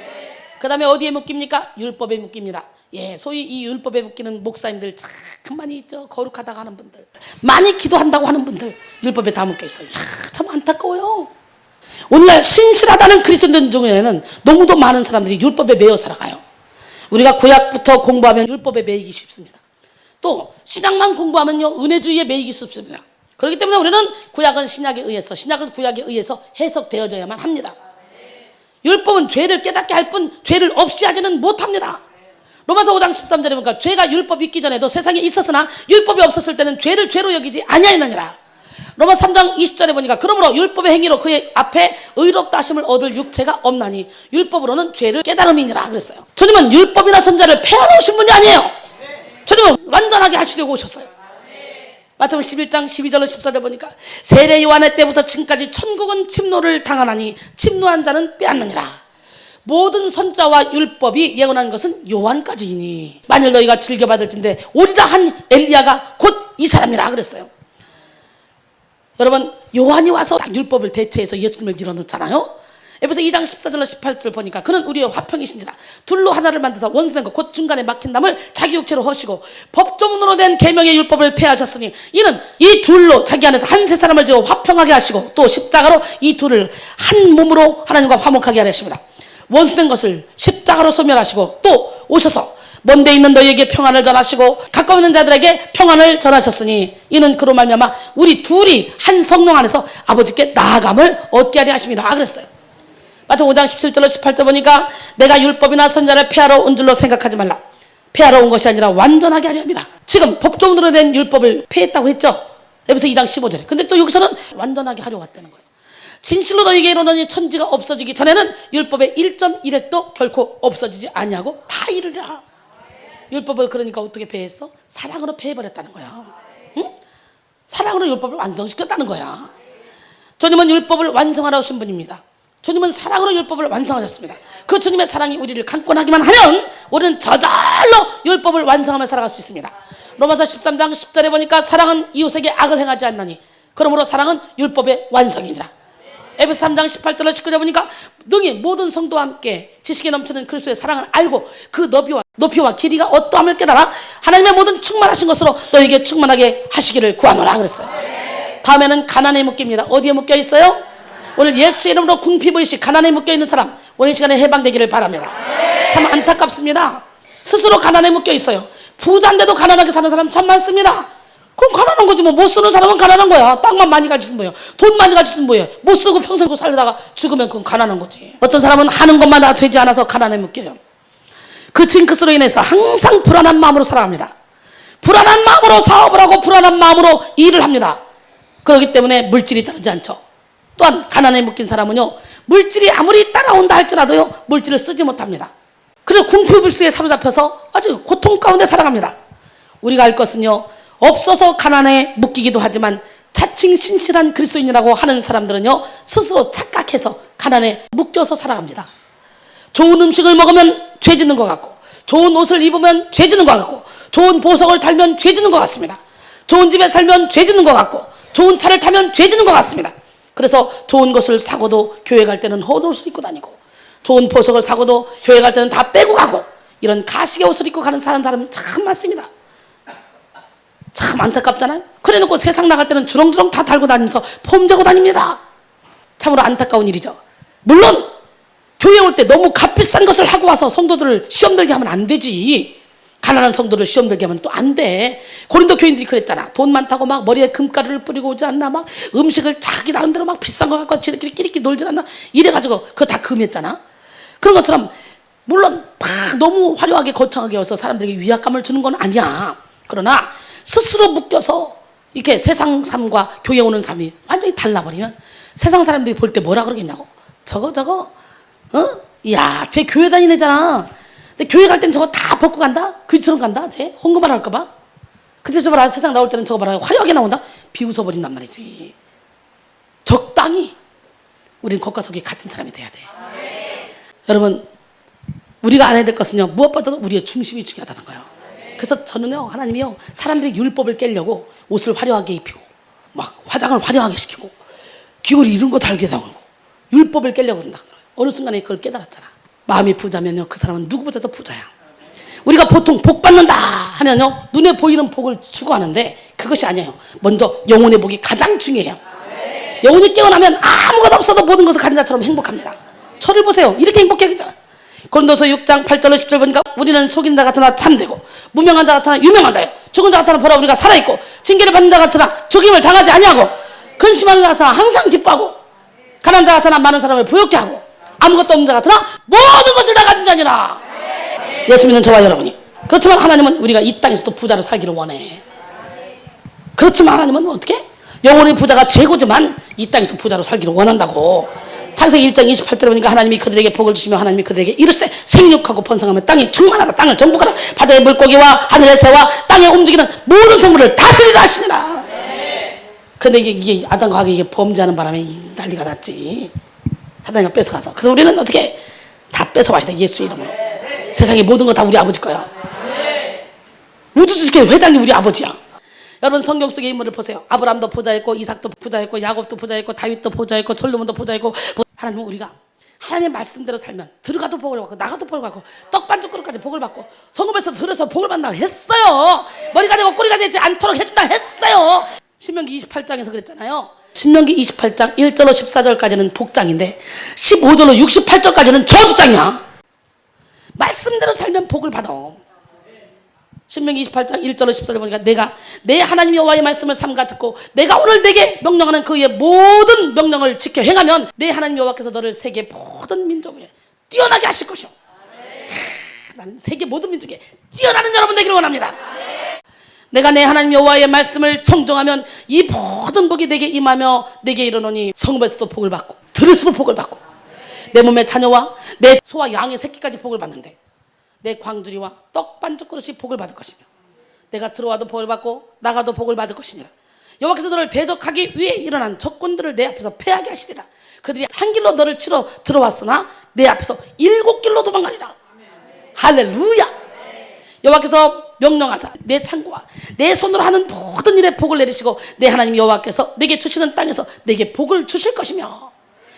[SPEAKER 1] 그 다음에 어디에 묶입니까? 율법에 묶입니다. 예, 소위 이 율법에 묶이는 목사님들 참 많이 있죠. 거룩하다고 하는 분들, 많이 기도한다고 하는 분들 율법에 다 묶여 있어요. 참 안타까워요. 오늘날 신실하다는 그리스도인 중에는 너무도 많은 사람들이 율법에 매여 살아가요. 우리가 구약부터 공부하면 율법에 매이기 쉽습니다. 또 신약만 공부하면요 은혜주의에 매이기 쉽습니다. 그렇기 때문에 우리는 구약은 신약에 의해서, 신약은 구약에 의해서 해석되어져야만 합니다. 율법은 죄를 깨닫게 할 뿐 죄를 없이 하지는 못합니다. 로마서 5장 13절에 보니까 죄가 율법 있기 전에도 세상에 있었으나 율법이 없었을 때는 죄를 죄로 여기지 아니하였느니라. 로마서 3장 20절에 보니까 그러므로 율법의 행위로 그의 앞에 의롭다 하심을 얻을 육체가 없나니 율법으로는 죄를 깨달음이니라 그랬어요. 주님은 율법이나 선자를 폐하러 오신 분이 아니에요. 주님은 완전하게 하시려고 오셨어요. 마태복음 11장 12절로 14절 보니까 세례 요한의 때부터 지금까지 천국은 침노를 당하나니 침노한 자는 빼앗느니라. 모든 선자와 율법이 예언한 것은 요한까지이니 만일 너희가 즐겨받을진대 오리라 한 엘리야가 곧 이 사람이라 그랬어요. 여러분, 요한이 와서 율법을 대체해서 예수님을 밀어넣잖아요. 에베소 2장 14절로 18절 보니까 그는 우리의 화평이신지라 둘로 하나를 만드사 원수된 것 곧 중간에 막힌 담을 자기 육체로 허시고 법조문으로 된 계명의 율법을 폐하셨으니 이는 이 둘로 자기 안에서 한 세 사람을 지어 화평하게 하시고 또 십자가로 이 둘을 한 몸으로 하나님과 화목하게 하려 하십니다. 원수된 것을 십자가로 소멸하시고 또 오셔서 먼데 있는 너희에게 평안을 전하시고 가까이 있는 자들에게 평안을 전하셨으니 이는 그로 말미암아 우리 둘이 한 성령 안에서 아버지께 나아감을 얻게 하려 하심이라 그랬어요. 마태복음 5장 17절로 18절 보니까 내가 율법이나 선자를 폐하러 온 줄로 생각하지 말라. 폐하러 온 것이 아니라 완전하게 하려 합니다. 지금 법조문으로 된 율법을 폐했다고 했죠. 에베소 2장 15절에. 근데 또 여기서는 완전하게 하려 왔다는 거예요. 진실로 너희에게 이르노니 천지가 없어지기 전에는 율법의 1.1획도 결코 없어지지 아니하고 다 이르리라. 율법을 그러니까 어떻게 폐했어? 사랑으로 폐해버렸다는 거야. 응? 사랑으로 율법을 완성시켰다는 거야. 주님은 율법을 완성하러 오신 분입니다. 주님은 사랑으로 율법을 완성하셨습니다. 그 주님의 사랑이 우리를 강권하기만 하면 우리는 저절로 율법을 완성하며 살아갈 수 있습니다. 로마서 13장 10절에 보니까 사랑은 이웃에게 악을 행하지 않나니 그러므로 사랑은 율법의 완성이니라. 에베소 3장 18절로 19절 보니까 능히 모든 성도와 함께 지식에 넘치는 그리스도의 사랑을 알고 그 높이와 길이가 어떠함을 깨달아 하나님의 모든 충만하신 것으로 너에게 충만하게 하시기를 구하노라 그랬어요. 다음에는 가난에 묶입니다. 어디에 묶여 있어요? 오늘 예수 이름으로 궁핍의식 가난에 묶여 있는 사람 오늘 이 시간에 해방되기를 바랍니다. 참 안타깝습니다. 스스로 가난에 묶여 있어요. 부자인데도 가난하게 사는 사람 참 많습니다. 그럼 가난한 거지 뭐. 못 쓰는 사람은 가난한 거야. 땅만 많이 가지면 뭐예요? 돈 많이 가지면 뭐예요? 못 쓰고 평생 살다가 죽으면 그건 가난한 거지. 어떤 사람은 하는 것마다 되지 않아서 가난에 묶여요. 그 징크스로 인해서 항상 불안한 마음으로 살아갑니다. 불안한 마음으로 사업을 하고 불안한 마음으로 일을 합니다. 그렇기 때문에 물질이 따르지 않죠. 또한 가난에 묶인 사람은요, 물질이 아무리 따라온다 할지라도요 물질을 쓰지 못합니다. 그래서 궁핍의식에 사로잡혀서 아주 고통 가운데 살아갑니다. 우리가 알 것은요, 없어서 가난에 묶이기도 하지만 자칭 신실한 그리스도인이라고 하는 사람들은요 스스로 착각해서 가난에 묶여서 살아갑니다. 좋은 음식을 먹으면 죄 짓는 것 같고, 좋은 옷을 입으면 죄 짓는 것 같고, 좋은 보석을 달면 죄 짓는 것 같습니다. 좋은 집에 살면 죄 짓는 것 같고, 좋은 차를 타면 죄 짓는 것 같습니다. 그래서 좋은 것을 사고도 교회 갈 때는 헌 옷을 입고 다니고, 좋은 보석을 사고도 교회 갈 때는 다 빼고 가고, 이런 가식의 옷을 입고 가는 사람은 참 많습니다. 참 안타깝잖아요. 그래놓고 세상 나갈 때는 주렁주렁 다 달고 다니면서 폼자고 다닙니다. 참으로 안타까운 일이죠. 물론 교회 올 때 너무 값비싼 것을 하고 와서 성도들을 시험 들게 하면 안 되지. 가난한 성도를 시험 들게 하면 또 안 돼. 고린도 교인들이 그랬잖아. 돈 많다고 막 머리에 금가루를 뿌리고 오지 않나, 막 음식을 자기 나름대로 막 비싼 거 갖고 지들끼리 끼리끼리 놀지 않나, 이래가지고 그거 다 금했잖아. 그런 것처럼 물론 막 너무 화려하게 거창하게 해서 사람들에게 위압감을 주는 건 아니야. 그러나 스스로 묶여서 이렇게 세상 삶과 교회 오는 삶이 완전히 달라버리면 세상 사람들이 볼 때 뭐라 그러겠냐고. 저거 야, 쟤 교회 다니는 애잖아. 근데 교회 갈 땐 저거 다 벗고 간다? 그지처럼 간다? 쟤 홍보만 할까봐? 근데 저거 봐라, 세상 나올 때는 저거 봐라, 화려하게 나온다? 비웃어버린단 말이지. 적당히 우린 겉과 속이 같은 사람이 돼야 돼. 여러분, 우리가 알아야 될 것은요, 무엇보다도 우리의 중심이 중요하다는 거예요. 그래서 저는요, 하나님이요, 사람들이 율법을 깨려고 옷을 화려하게 입히고 막 화장을 화려하게 시키고 귀걸이 이런 거 달게 하고 율법을 깨려고 그런다. 어느 순간에 그걸 깨달았잖아. 마음이 부자면요, 그 사람은 누구보다도 부자야. 우리가 보통 복 받는다 하면요, 눈에 보이는 복을 추구하는데 그것이 아니에요. 먼저 영혼의 복이 가장 중요해요. 영혼이 깨어나면 아무것도 없어도 모든 것을 가진 자처럼 행복합니다. 저를 보세요. 이렇게 행복해지잖아. 고린도서 6장 8절로 10절 보니까 우리는 속인 자 같으나 참되고 무명한 자 같으나 유명한 자요, 죽은 자 같으나 보라 우리가 살아있고 징계를 받는 자 같으나 죽임을 당하지 아니하고 근심하는 자 같으나 항상 기뻐하고 가난한 자 같으나 많은 사람을 부욕케 하고 아무것도 없는 자 같으나 모든 것을 다 가진 자니라. 예수 믿는 저와 여러분이. 그렇지만 하나님은 우리가 이 땅에서도 부자로 살기를 원해. 그렇지만 하나님은 어떻게? 영혼의 부자가 최고지만 이 땅에서 부자로 살기를 원한다고. 창세기 1장 28절에 보니까 하나님이 그들에게 복을 주시며 하나님이 그들에게 이르시되 생육하고 번성하며 땅이 충만하다. 땅을 정복하라. 바다의 물고기와 하늘의 새와 땅에 움직이는 모든 생물을 다스리라 하시니라. 근데 이게 아담과 하가 이게 범죄하는 바람에 난리가 났지. 사단이가 뺏어가서. 그래서 우리는 어떻게 다 뺏어와야 돼. 예수 이름으로. 세상의 모든 거 다 우리 아버지 거야. 우주 주식회 회장이 우리 아버지야. 여러분 성경 속의 인물을 보세요. 아브라함도 부자였고 이삭도 부자였고 야곱도 부자였고 다윗도 부자였고 솔로몬도 부자였고 하나님은 우리가 하나님의 말씀대로 살면 들어가도 복을 받고 나가도 복을 받고 떡반죽 그릇까지 복을 받고 성읍에서 들어서 복을 받는다고 했어요. 머리가 되고 꼬리가 되지 않도록 해준다 했어요. 신명기 28장에서 그랬잖아요. 신명기 28장 1절로 14절까지는 복장인데 15절로 68절까지는 저주장이야. 말씀대로 살면 복을 받아. 신명기 28장 1절로 14절 보니까 내가 내 하나님 여호와의 말씀을 삼가 듣고 내가 오늘 내게 명령하는 그의 모든 명령을 지켜 행하면 내 하나님 여호와께서 너를 세계 모든 민족에 뛰어나게 하실 것이오. 나는 세계 모든 민족에 뛰어나는 여러분 되기를 원합니다. 내가 내 하나님 여호와의 말씀을 청종하면 이 모든 복이 내게 임하며 내게 이르노니 성읍에서도 복을 받고 들에서도 복을 받고 내 몸의 자녀와 내 소와 양의 새끼까지 복을 받는데 내 광주리와 떡 반죽 그릇이 복을 받을 것이며 내가 들어와도 복을 받고 나가도 복을 받을 것이니라. 여호와께서 너를 대적하기 위해 일어난 적군들을 내 앞에서 패하게 하시리라. 그들이 한 길로 너를 치러 들어왔으나 내 앞에서 7길로 도망가리라. 할렐루야. 여호와께서 명령하사 내 창고와 내 손으로 하는 모든 일에 복을 내리시고 내 하나님 여호와께서 내게 주시는 땅에서 내게 복을 주실 것이며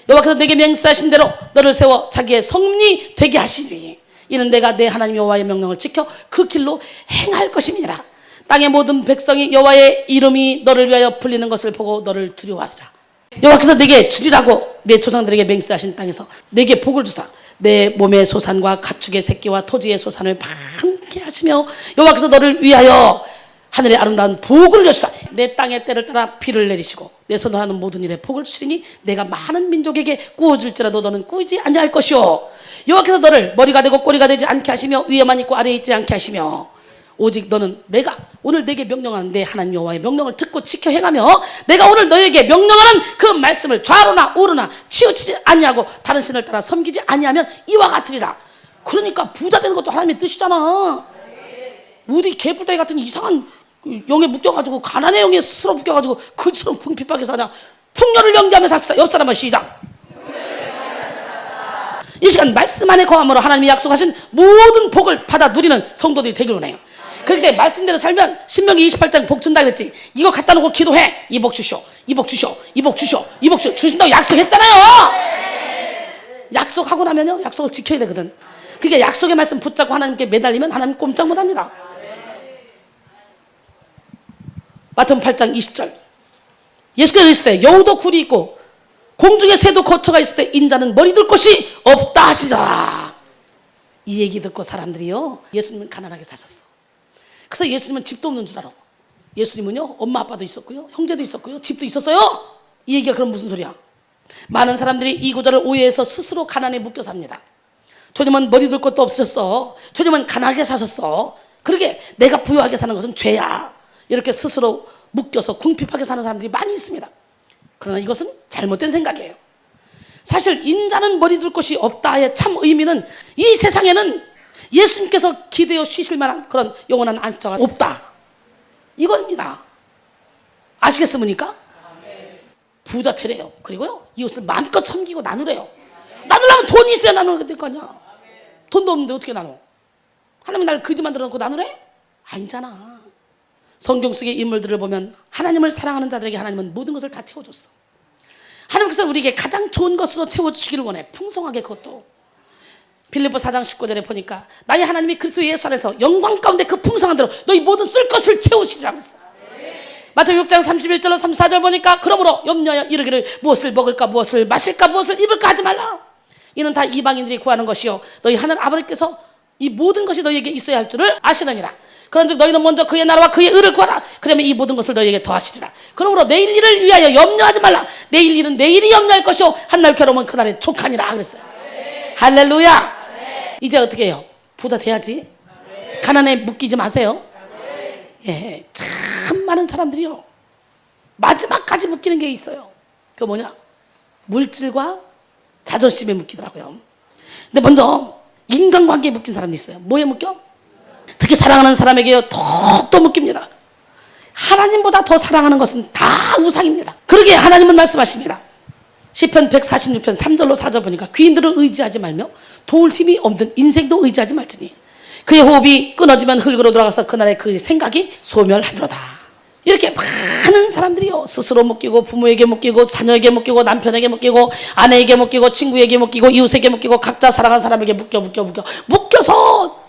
[SPEAKER 1] 여호와께서 내게 맹세하신 대로 너를 세워 자기의 성문이 되게 하시니 이는 내가 내 하나님 여호와의 명령을 지켜 그 길로 행할 것임이니라. 땅의 모든 백성이 여호와의 이름이 너를 위하여 불리는 것을 보고 너를 두려워하리라. 여호와께서 내게 주리라고 내 조상들에게 맹세하신 땅에서 내게 복을 주사 내 몸의 소산과 가축의 새끼와 토지의 소산을 많게 하시며 여호와께서 너를 위하여 하늘의 아름다운 복을 여시사 내 땅의 때를 따라 비를 내리시고 내 손으로 하는 모든 일에 복을 주시니 내가 많은 민족에게 구워줄지라도 너는 꾸이지 아니할 것이오. 여호와께서 너를 머리가 되고 꼬리가 되지 않게 하시며 위에만 있고 아래에 있지 않게 하시며 오직 너는 내가 오늘 내게 명령하는 내 하나님 여호와의 명령을 듣고 지켜 행하며 내가 오늘 너에게 명령하는 그 말씀을 좌로나 우로나 치우치지 아니하고 다른 신을 따라 섬기지 아니하면 이와 같으리라. 그러니까 부자 되는 것도 하나님의 뜻이잖아. 우리 개불다이 같은 이상한 영에 묶여가지고 가난의 영에 스스로 묶여가지고 그처럼 궁핍하게 사냐. 풍요를 명제하면서 삽시다. 옆 사람만 시작. 이 시간 말씀 안에 거함으로 하나님이 약속하신 모든 복을 받아 누리는 성도들이 되길 원해요. 그렇기 때문에 말씀대로 살면 신명기 28장 복 준다 그랬지. 이거 갖다 놓고 기도해. 이 복 주시오. 이 복 주시오. 이 복 주시오. 이 복 주신다고 약속했잖아요. 약속하고 나면요 약속을 지켜야 되거든. 그러니까 약속의 말씀 붙잡고 하나님께 매달리면 하나님 꼼짝 못합니다. 마태복음 8장 20절 예수께서 있을 때 여우도 굴이 있고 공중에 새도 거처가 있을 때 인자는 머리 둘 곳이 없다 하시더라. 이 얘기 듣고 사람들이요 예수님은 가난하게 사셨어. 그래서 예수님은 집도 없는 줄 알아. 예수님은요 엄마 아빠도 있었고요 형제도 있었고요 집도 있었어요. 이 얘기가 그럼 무슨 소리야. 많은 사람들이 이 구절을 오해해서 스스로 가난에 묶여 삽니다. 주님은 머리 둘 곳도 없으셨어. 주님은 가난하게 사셨어. 그러게 내가 부유하게 사는 것은 죄야. 이렇게 스스로 묶여서 궁핍하게 사는 사람들이 많이 있습니다. 그러나 이것은 잘못된 생각이에요. 사실 인자는 머리 둘 곳이 없다의 참 의미는 이 세상에는 예수님께서 기대어 쉬실 만한 그런 영원한 안식처가 없다 이겁니다. 아시겠습니까? 부자 되래요. 그리고요 이것을 마음껏 섬기고 나누래요. 나누려면 돈이 있어야 나누게 될 거 아니야. 돈도 없는데 어떻게 나눠. 하나님이 나를 거지 만들어 놓고 나누래? 아니잖아. 성경 속의 인물들을 보면 하나님을 사랑하는 자들에게 하나님은 모든 것을 다 채워줬어. 하나님께서 우리에게 가장 좋은 것으로 채워주시기를 원해. 풍성하게. 그것도 빌립보 4장 19절에 보니까 나의 하나님이 그리스도 예수 안에서 영광 가운데 그 풍성한 대로 너희 모든 쓸 것을 채우시리라 그랬어. 마태복음 6장 31절로 34절 보니까 그러므로 염려하여 이르기를 무엇을 먹을까 무엇을 마실까 무엇을 입을까 하지 말라. 이는 다 이방인들이 구하는 것이요 너희 하늘 아버지께서 이 모든 것이 너희에게 있어야 할 줄을 아시느니라. 그런즉 너희는 먼저 그의 나라와 그의 의를 구하라. 그러면 이 모든 것을 너희에게 더하시리라. 그러므로 내일 일을 위하여 염려하지 말라. 내일 일은 내일이 염려할 것이요 한날 괴로움은 그날에 족하니라 그랬어요. 네. 할렐루야. 네. 이제 어떻게 해요? 부자 돼야지. 네. 가난에 묶이지 마세요. 네. 예, 참 많은 사람들이요 마지막까지 묶이는 게 있어요. 그거 뭐냐? 물질과 자존심에 묶이더라고요. 근데 먼저 인간관계에 묶인 사람도 있어요. 뭐에 묶여? 특히 사랑하는 사람에게 더욱더 묶입니다. 하나님보다 더 사랑하는 것은 다 우상입니다. 그러기에 하나님은 말씀하십니다. 시편 146편 3절로 4절 보니까 귀인들을 의지하지 말며 도울 힘이 없는 인생도 의지하지 말지니 그의 호흡이 끊어지면 흙으로 돌아가서 그날의 그 생각이 소멸하리로다. 이렇게 많은 사람들이요, 스스로 묶이고 부모에게 묶이고 자녀에게 묶이고 남편에게 묶이고 아내에게 묶이고 친구에게 묶이고 이웃에게 묶이고 각자 사랑하는 사람에게 묶여서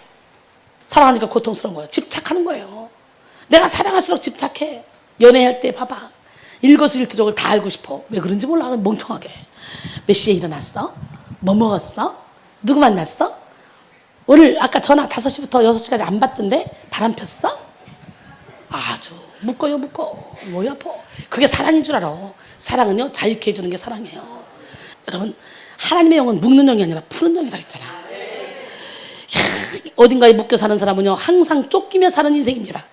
[SPEAKER 1] 사랑하니까 고통스러운 거예요. 집착하는 거예요. 내가 사랑할수록 집착해. 연애할 때 봐봐, 일거수일투족을 다 알고 싶어. 왜 그런지 몰라. 멍청하게. 몇 시에 일어났어? 뭐 먹었어? 누구 만났어? 오늘 아까 전화 5시부터 6시까지 안 받던데 바람 폈어? 아주 묶어요. 머리 아파. 그게 사랑인 줄 알아. 사랑은요, 자유케 해주는 게 사랑이에요. 여러분, 하나님의 영은 묶는 영이 아니라 푸는 영이라 했잖아. 어딘가에 묶여 사는 사람은요, 항상 쫓기며 사는 인생입니다.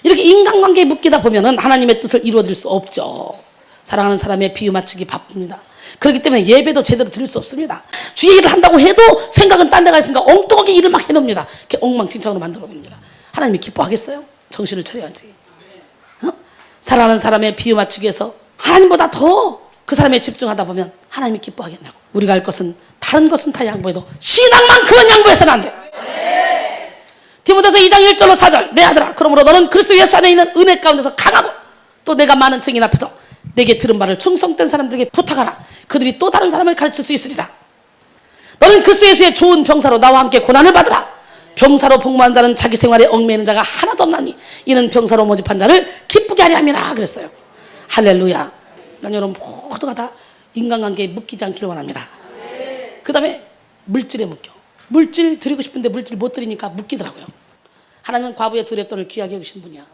[SPEAKER 1] 이렇게 인간관계에 묶이다 보면은 하나님의 뜻을 이루어드릴 수 없죠. 사랑하는 사람의 비유 맞추기 바쁩니다. 그렇기 때문에 예배도 제대로 드릴 수 없습니다. 주의 일을 한다고 해도 생각은 딴 데가 있으니까 엉뚱하게 일을 막 해놓습니다. 이렇게 엉망진창으로 만들어 봅니다. 하나님이 기뻐하겠어요? 정신을 차려야지. 사랑하는 사람의 비유 맞추기에서 하나님보다 더 그 사람에 집중하다 보면 하나님이 기뻐하겠냐고. 우리가 할 것은, 다른 것은 다 양보해도 신앙만큼은 양보해서는 안 돼. 디모데서 2장 1절로 4절. 내 아들아, 그러므로 너는 그리스도 예수 안에 있는 은혜 가운데서 강하고 또 내가 많은 증인 앞에서 내게 들은 바를 충성된 사람들에게 부탁하라. 그들이 또 다른 사람을 가르칠 수 있으리라. 너는 그리스도 예수의 좋은 병사로 나와 함께 고난을 받으라. 병사로 복무한 자는 자기 생활에 얽매이는 자가 하나도 없나니 이는 병사로 모집한 자를 기쁘게 하려 함이라 그랬어요. 할렐루야. 난 여러분 모두가 다 인간관계에 묶이지 않기를 원합니다. 그 다음에 물질에 묶여. 물질 드리고 싶은데 물질 못 드리니까 묶이더라고요. 하나님은 과부의 두 랩돈을 귀하게 여기신 분이야.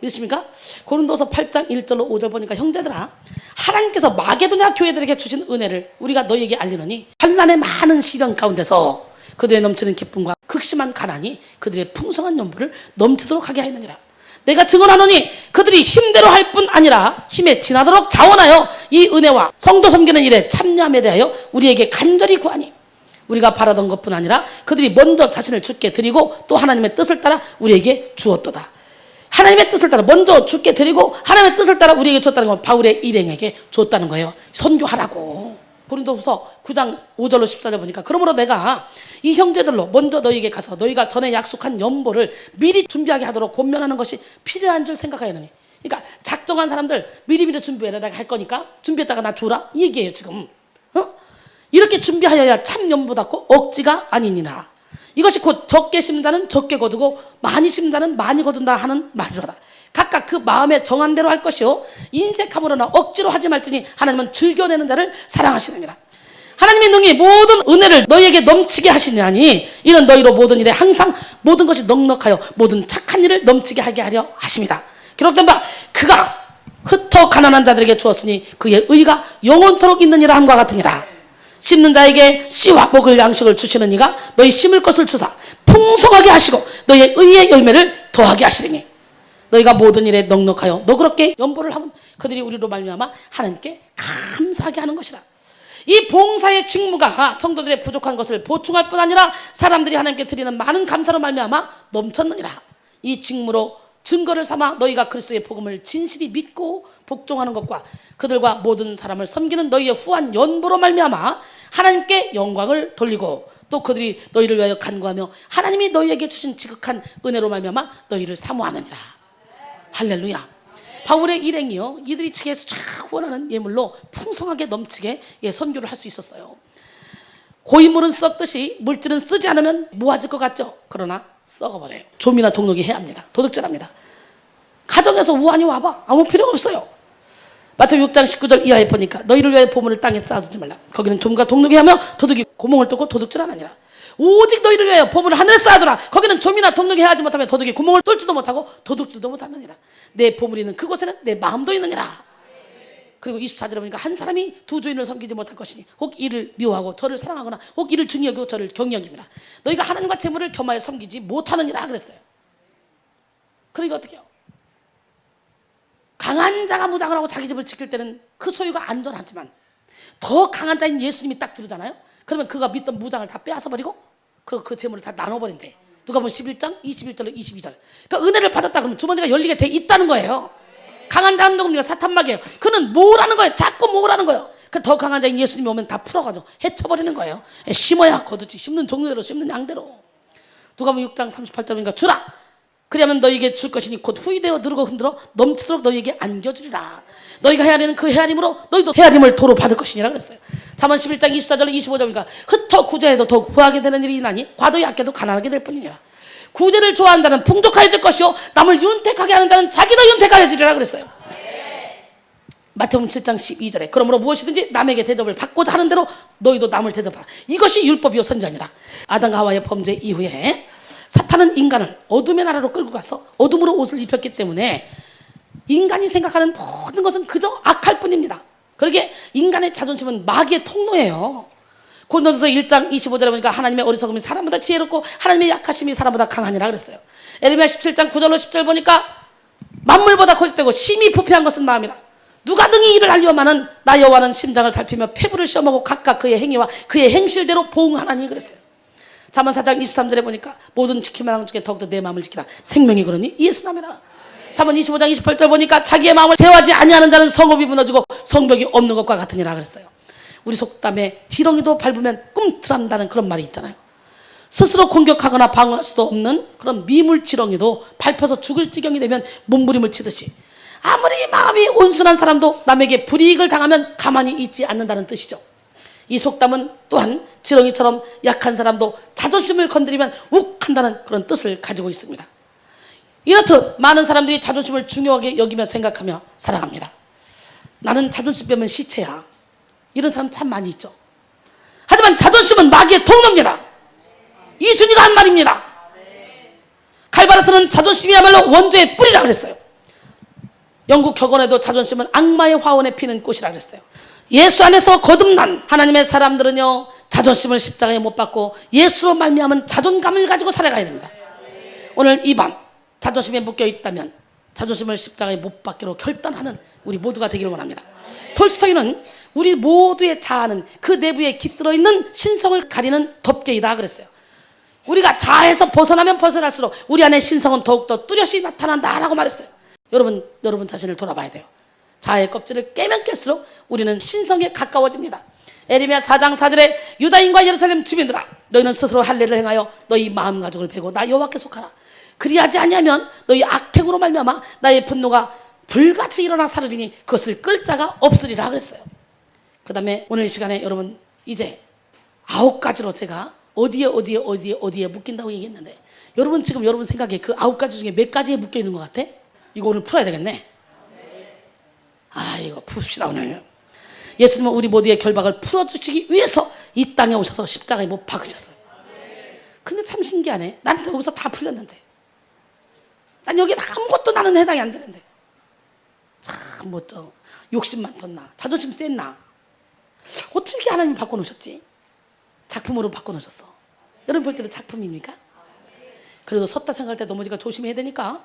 [SPEAKER 1] 믿으십니까? 고린도서 8장 1절로 5절 보니까 형제들아, 하나님께서 마게도냐 교회들에게 주신 은혜를 우리가 너희에게 알리노니 환난의 많은 시련 가운데서 그들의 넘치는 기쁨과 극심한 가난이 그들의 풍성한 연보를 넘치도록 하게 하였느니라. 내가 증언하노니 그들이 힘대로 할 뿐 아니라 힘에 지나도록 자원하여 이 은혜와 성도 섬기는 일에 참여함에 대하여 우리에게 간절히 구하니 우리가 바라던 것뿐 아니라 그들이 먼저 자신을 주께 드리고 또 하나님의 뜻을 따라 우리에게 주었도다. 하나님의 뜻을 따라 먼저 주께 드리고 하나님의 뜻을 따라 우리에게 줬다는 건 바울의 일행에게 줬다는 거예요. 선교하라고. 고린도후서 9장 5절로 14절 보니까 그러므로 내가 이 형제들로 먼저 너희에게 가서 너희가 전에 약속한 연보를 미리 준비하게 하도록 권면하는 것이 필요한 줄 생각하였느니. 그러니까 작정한 사람들 미리미리 준비해라. 내가 할 거니까 준비했다가 나 줘라 이 얘기예요 지금. 이렇게 준비하여야 참 연보답고 억지가 아니니라. 이것이 곧 적게 심는 자는 적게 거두고 많이 심는 자는 많이 거둔다 하는 말이로다. 각각 그 마음에 정한 대로 할 것이요 인색함으로나 억지로 하지 말지니 하나님은 즐겨내는 자를 사랑하시느니라. 하나님의 능히 모든 은혜를 너희에게 넘치게 하시냐니 이는 너희로 모든 일에 항상 모든 것이 넉넉하여 모든 착한 일을 넘치게 하게 하려 하십니다. 기록된 바 그가 흩어 가난한 자들에게 주었으니 그의 의가 영원토록 있느니라 함과 같으니라. 심는 자에게 씨와 먹을 양식을 주시는 이가 너희 심을 것을 주사 풍성하게 하시고 너희의 의의 열매를 더하게 하시리니 너희가 모든 일에 넉넉하여 너그럽게 연보를 하면 그들이 우리로 말미암아 하나님께 감사하게 하는 것이라. 이 봉사의 직무가 성도들의 부족한 것을 보충할 뿐 아니라 사람들이 하나님께 드리는 많은 감사로 말미암아 넘쳤느니라. 이 직무로 증거를 삼아 너희가 그리스도의 복음을 진실히 믿고 복종하는 것과 그들과 모든 사람을 섬기는 너희의 후한 연보로 말미암아 하나님께 영광을 돌리고 또 그들이 너희를 위하여 간구하며 하나님이 너희에게 주신 지극한 은혜로 말미암아 너희를 사모하느니라. 할렐루야. 바울의 일행이요 이들이 측에서 쫙 후원하는 예물로 풍성하게 넘치게 선교를 할 수 있었어요. 고인물은 썩듯이 물질은 쓰지 않으면 모아질 것 같죠. 그러나 썩어버려요. 좀이나 동록이 해야 합니다. 도둑질합니다. 가정에서 우환이 와봐. 아무 필요가 없어요. 마태복음 6장 19절 이하에 보니까 너희를 위하여 보물을 땅에 쌓아두지 말라. 거기는 좀과 동록이 하며 도둑이 구멍을 뚫고 도둑질 안 하니라. 오직 너희를 위하여 보물을 하늘에 쌓아두라. 거기는 좀이나 동록이 하지 못하며 도둑이 구멍을 뚫지도 못하고 도둑질도 못하느니라. 내 보물이 있는 그곳에는 내 마음도 있느니라. 그리고 24절에 보니까 한 사람이 두 주인을 섬기지 못할 것이니 혹 이를 미워하고 저를 사랑하거나 혹 이를 중히 여기고 저를 경히 여김이라. 너희가 하나님과 재물을 겸하여 섬기지 못하느니라 그랬어요. 그러니까 어떻게 해요? 강한 자가 무장을 하고 자기 집을 지킬 때는 그 소유가 안전하지만 더 강한 자인 예수님이 딱 들어오잖아요. 그러면 그가 믿던 무장을 다 빼앗아버리고 그 재물을 다 나눠버린대. 누가 보면 11장 21절로 22절. 그러니까 은혜를 받았다 그러면 주머니가 열리게 돼 있다는 거예요. 강한 자는 누굽니까? 사탄막이에요. 그는 모으라는 거예요. 자꾸 모으라는 거예요. 더 강한 자인 예수님이 오면 다 풀어가지고 해쳐버리는 거예요. 심어야 거두지, 심는 종류대로 심는 양대로. 누가복음 6장 38절인가 주라. 그리하면 너희에게 줄 것이니 곧 후이되어 누르고 흔들어 넘치도록 너희에게 안겨주리라. 너희가 헤아리는 그 헤아림으로 너희도 헤아림을 도로 받을 것이니라 그랬어요. 잠언 11장 24절 25절이니까 흩어 구제해도 더욱 구하게 되는 일이 나니 과도 약해도 가난하게 될 뿐이니라. 구제를 좋아하는 자는 풍족하여질 것이요 남을 윤택하게 하는 자는 자기도 윤택하여지리라 그랬어요. 마태복음 7장 12절에 그러므로 무엇이든지 남에게 대접을 받고자 하는 대로 너희도 남을 대접하라. 이것이 율법이요 선지자니라. 아담과 하와의 범죄 이후에 사탄은 인간을 어둠의 나라로 끌고 가서 어둠으로 옷을 입혔기 때문에 인간이 생각하는 모든 것은 그저 악할 뿐입니다. 그러게 인간의 자존심은 마귀의 통로예요. 고린도전서 1장 25절에 보니까 하나님의 어리석음이 사람보다 지혜롭고 하나님의 약하심이 사람보다 강하니라 그랬어요. 에레미야 17장 9절로 10절 보니까 만물보다 거짓되고 심히 부패한 것은 마음이라. 누가 능히 이를 알려마는 나 여호와는 심장을 살피며 폐부를 시험하고 각각 그의 행위와 그의 행실대로 보응하나니 그랬어요. 잠언 4장 23절에 보니까 모든 지킴을 하는 중에 더욱더 내 마음을 지키라. 생명이 그러니 예수남이라. 잠언 25장 28절 보니까 자기의 마음을 제어하지 아니하는 자는 성읍이 무너지고 성벽이 없는 것과 같으니라 그랬어요. 우리 속담에 지렁이도 밟으면 꿈틀한다는 그런 말이 있잖아요. 스스로 공격하거나 방어할 수도 없는 그런 미물 지렁이도 밟혀서 죽을 지경이 되면 몸부림을 치듯이 아무리 마음이 온순한 사람도 남에게 불이익을 당하면 가만히 있지 않는다는 뜻이죠. 이 속담은 또한 지렁이처럼 약한 사람도 자존심을 건드리면 욱한다는 그런 뜻을 가지고 있습니다. 이렇듯 많은 사람들이 자존심을 중요하게 여기며 생각하며 살아갑니다. 나는 자존심 빼면 시체야. 이런 사람 참 많이 있죠. 하지만 자존심은 마귀의 통로입니다. 이순이가 한 말입니다. 칼바르트는 자존심이야말로 원죄의 뿌리라 그랬어요. 영국 격언에도 자존심은 악마의 화원에 피는 꽃이라 그랬어요. 예수 안에서 거듭난 하나님의 사람들은요 자존심을 십자가에 못 박고 예수로 말미암은 자존감을 가지고 살아가야 됩니다. 오늘 이 밤 자존심에 묶여 있다면 자존심을 십자가에 못 박기로 결단하는 우리 모두가 되기를 원합니다. 톨스토이는 우리 모두의 자아는 그 내부에 깃들어 있는 신성을 가리는 덮개이다 그랬어요. 우리가 자아에서 벗어나면 벗어날수록 우리 안에 신성은 더욱더 뚜렷이 나타난다라고 말했어요. 여러분 자신을 돌아봐야 돼요. 자아의 껍질을 깨면 깰수록 우리는 신성에 가까워집니다. 에레미야 4장 4절에 유다인과 예루살렘 주민들아 너희는 스스로 할례를 행하여 너희 마음 가죽을 베고 나 여호와께 속하라. 그리하지 아니하면 너희 악행으로 말미암아 나의 분노가 불같이 일어나 사르리니 그것을 끌 자가 없으리라 그랬어요. 그 다음에 오늘 이 시간에 여러분 이제 9가지로 제가 어디에 묶인다고 얘기했는데 여러분 지금 여러분 생각에 그 9가지 중에 몇 가지에 묶여 있는 것 같아? 이거 오늘 풀어야 되겠네. 이거 풉시다 오늘. 예수님은 우리 모두의 결박을 풀어주시기 위해서 이 땅에 오셔서 십자가에 못 박으셨어요. 근데 참 신기하네. 나는 여기서 다 풀렸는데 난 여기 아무것도 나는 해당이 안 되는데 참 멋져. 욕심만 뒀나 자존심 셌나 어떻게 하나님 바꿔놓으셨지? 작품으로 바꿔놓으셨어. 여러분 볼 때도 작품입니까? 그래도 섰다 생각할 때 넘어지가 조심해야 되니까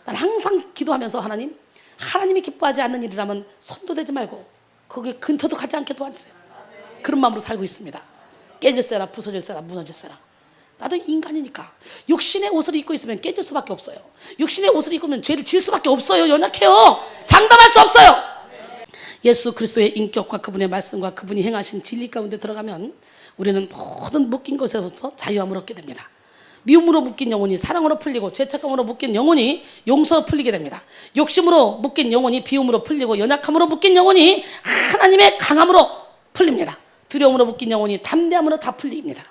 [SPEAKER 1] 난 항상 기도하면서 하나님이 기뻐하지 않는 일이라면 손도 대지 말고 거기에 근처도 가지 않게 도와주세요. 그런 마음으로 살고 있습니다. 깨질세라 부서질세라 무너질세라. 나도 인간이니까 육신의 옷을 입고 있으면 깨질 수밖에 없어요. 육신의 옷을 입으면 죄를 지을 수밖에 없어요. 연약해요. 장담할 수 없어요. 예수 그리스도의 인격과 그분의 말씀과 그분이 행하신 진리 가운데 들어가면 우리는 모든 묶인 것에서부터 자유함을 얻게 됩니다. 미움으로 묶인 영혼이 사랑으로 풀리고 죄책감으로 묶인 영혼이 용서로 풀리게 됩니다. 욕심으로 묶인 영혼이 비움으로 풀리고 연약함으로 묶인 영혼이 하나님의 강함으로 풀립니다. 두려움으로 묶인 영혼이 담대함으로 다 풀립니다.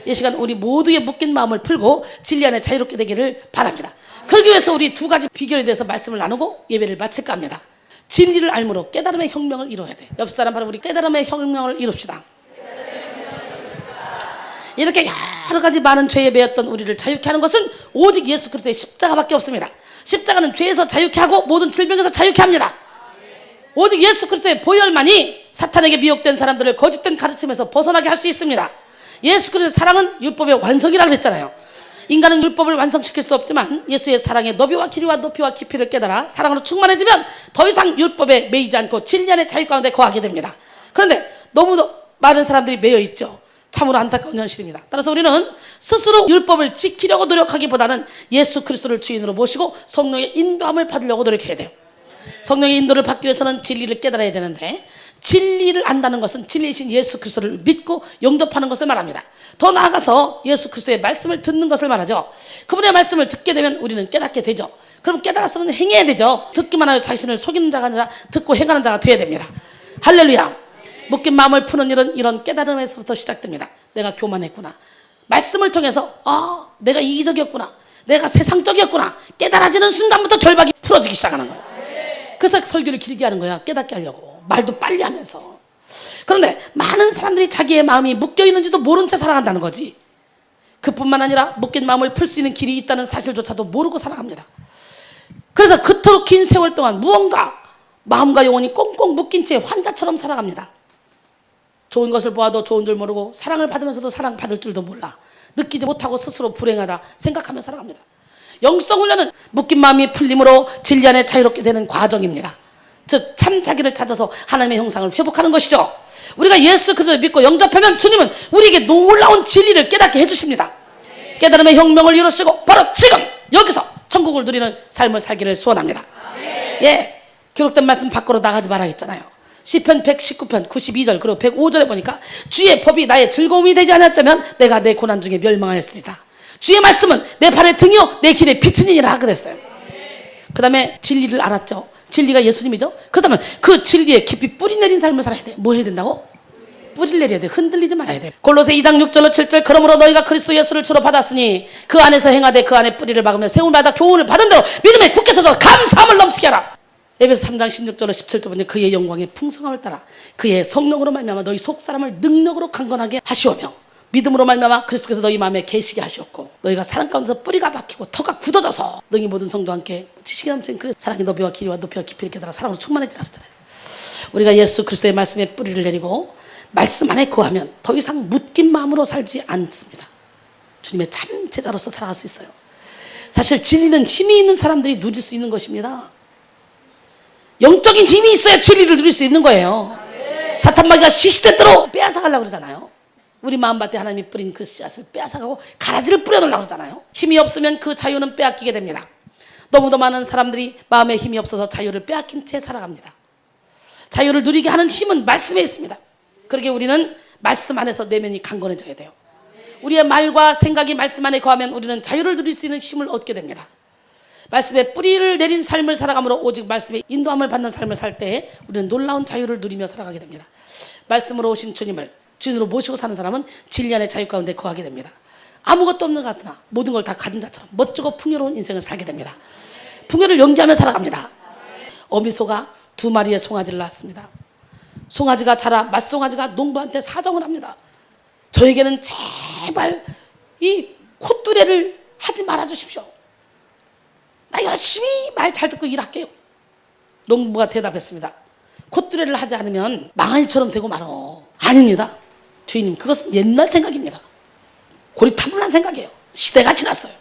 [SPEAKER 1] 이 시간 우리 모두의 묶인 마음을 풀고 진리 안에 자유롭게 되기를 바랍니다. 그러기 위해서 우리 2가지 비결에 대해서 말씀을 나누고 예배를 마칠까 합니다. 진리를 알므로 깨달음의 혁명을 이루어야 돼. 옆 사람 바로 우리 깨달음의 혁명을 이룹시다. 이렇게 여러 가지 많은 죄에 매였던 우리를 자유케 하는 것은 오직 예수 그리스도의 십자가밖에 없습니다. 십자가는 죄에서 자유케 하고 모든 질병에서 자유케 합니다. 오직 예수 그리스도의 보혈만이 사탄에게 미혹된 사람들을 거짓된 가르침에서 벗어나게 할 수 있습니다. 예수 그리스도의 사랑은 율법의 완성이라고 그랬잖아요. 인간은 율법을 완성시킬 수 없지만 예수의 사랑의 너비와 길이와 높이와 깊이를 깨달아 사랑으로 충만해지면 더 이상 율법에 매이지 않고 진리 안의 자유 가운데 거하게 됩니다. 그런데 너무 많은 사람들이 매여 있죠. 참으로 안타까운 현실입니다. 따라서 우리는 스스로 율법을 지키려고 노력하기보다는 예수 그리스도를 주인으로 모시고 성령의 인도함을 받으려고 노력해야 돼요. 성령의 인도를 받기 위해서는 진리를 깨달아야 되는데 진리를 안다는 것은 진리이신 예수 그리스도를 믿고 영접하는 것을 말합니다. 더 나아가서 예수 그리스도의 말씀을 듣는 것을 말하죠. 그분의 말씀을 듣게 되면 우리는 깨닫게 되죠. 그럼 깨달았으면 행해야 되죠. 듣기만 하여 자신을 속이는 자가 아니라 듣고 행하는 자가 되어야 됩니다. 할렐루야. 묶인 마음을 푸는 일은 이런 깨달음에서부터 시작됩니다. 내가 교만했구나. 말씀을 통해서 내가 이기적이었구나. 내가 세상적이었구나. 깨달아지는 순간부터 결박이 풀어지기 시작하는 거예요. 그래서 설교를 길게 하는 거야. 깨닫게 하려고. 말도 빨리 하면서. 그런데 많은 사람들이 자기의 마음이 묶여있는지도 모른 채 살아간다는 거지. 그뿐만 아니라 묶인 마음을 풀 수 있는 길이 있다는 사실조차도 모르고 살아갑니다. 그래서 그토록 긴 세월 동안 무언가 마음과 영혼이 꽁꽁 묶인 채 환자처럼 살아갑니다. 좋은 것을 보아도 좋은 줄 모르고 사랑을 받으면서도 사랑받을 줄도 몰라. 느끼지 못하고 스스로 불행하다 생각하며 살아갑니다. 영성 훈련은 묶인 마음이 풀림으로 진리 안에 자유롭게 되는 과정입니다. 즉 참 자기를 찾아서 하나님의 형상을 회복하는 것이죠. 우리가 예수 그리스도를 믿고 영접하면 주님은 우리에게 놀라운 진리를 깨닫게 해주십니다. 깨달음의 혁명을 이루시고 바로 지금 여기서 천국을 누리는 삶을 살기를 소원합니다. 예, 기록된 말씀 밖으로 나가지 말아 했잖아요. 시편 119편 92절 그리고 105절에 보니까 주의 법이 나의 즐거움이 되지 않았다면 내가 내 고난 중에 멸망하였으리다. 주의 말씀은 내 발의 등이요 내 길의 빛이니라 하게 됐어요. 그 다음에 진리를 알았죠. 진리가 예수님이죠. 그렇다면 그 진리에 깊이 뿌리 내린 삶을 살아야 돼. 뭐 해야 된다고? 뿌리를 내려야 돼. 흔들리지 말아야 돼. 골로새 2장 6절로 7절 그러므로 너희가 그리스도 예수를 주로 받았으니 그 안에서 행하되 그 안에 뿌리를 박으며 세움받아 교훈을 받은 대로 믿음에 굳게 서서 감사함을 넘치게 하라. 에베소 3장 16절로 17절 보니 그의 영광의 풍성함을 따라 그의 성령으로 말미암아 너희 속사람을 능력으로 강건하게 하시오며 믿음으로 말미암아 그리스도께서 너희 마음에 계시게 하셨고 너희가 사랑 가운데서 뿌리가 박히고 터가 굳어져서 너희 모든 성도 함께 지식이 넘치는 그 사랑의 너비와 길이와 높이와 깊이를 깨달아 사랑으로 충만해지라 하셨잖아요. 우리가 예수 그리스도의 말씀에 뿌리를 내리고 말씀 안에 거하면 더 이상 묶인 마음으로 살지 않습니다. 주님의 참 제자로서 살아갈 수 있어요. 사실 진리는 힘이 있는 사람들이 누릴 수 있는 것입니다. 영적인 힘이 있어야 진리를 누릴 수 있는 거예요. 사탄마귀가 시시때때로 빼앗아가려고 그러잖아요. 우리 마음밭에 하나님이 뿌린 그 씨앗을 빼앗아가고 가라지를 뿌려놓으려고 그러잖아요. 힘이 없으면 그 자유는 빼앗기게 됩니다. 너무도 많은 사람들이 마음에 힘이 없어서 자유를 빼앗긴 채 살아갑니다. 자유를 누리게 하는 힘은 말씀에 있습니다. 그러게 우리는 말씀 안에서 내면이 강건해져야 돼요. 우리의 말과 생각이 말씀 안에 거하면 우리는 자유를 누릴 수 있는 힘을 얻게 됩니다. 말씀에 뿌리를 내린 삶을 살아감으로 오직 말씀의 인도함을 받는 삶을 살 때에 우리는 놀라운 자유를 누리며 살아가게 됩니다. 말씀으로 오신 주님을 주인으로 모시고 사는 사람은 진리 안의 자유 가운데 거하게 됩니다. 아무것도 없는 것 같으나 모든 걸 다 가진 자처럼 멋지고 풍요로운 인생을 살게 됩니다. 풍요를 연기하며 살아갑니다. 어미소가 2마리의 송아지를 낳았습니다. 송아지가 자라 맏송아지가 농부한테 사정을 합니다. 저에게는 제발 이 콧두레를 하지 말아 주십시오. 나 열심히 말 잘 듣고 일할게요. 농부가 대답했습니다. 콧두레를 하지 않으면 망아지처럼 되고 말어. 아닙니다. 주인님, 그것은 옛날 생각입니다. 고리타분한 생각이에요. 시대가 지났어요.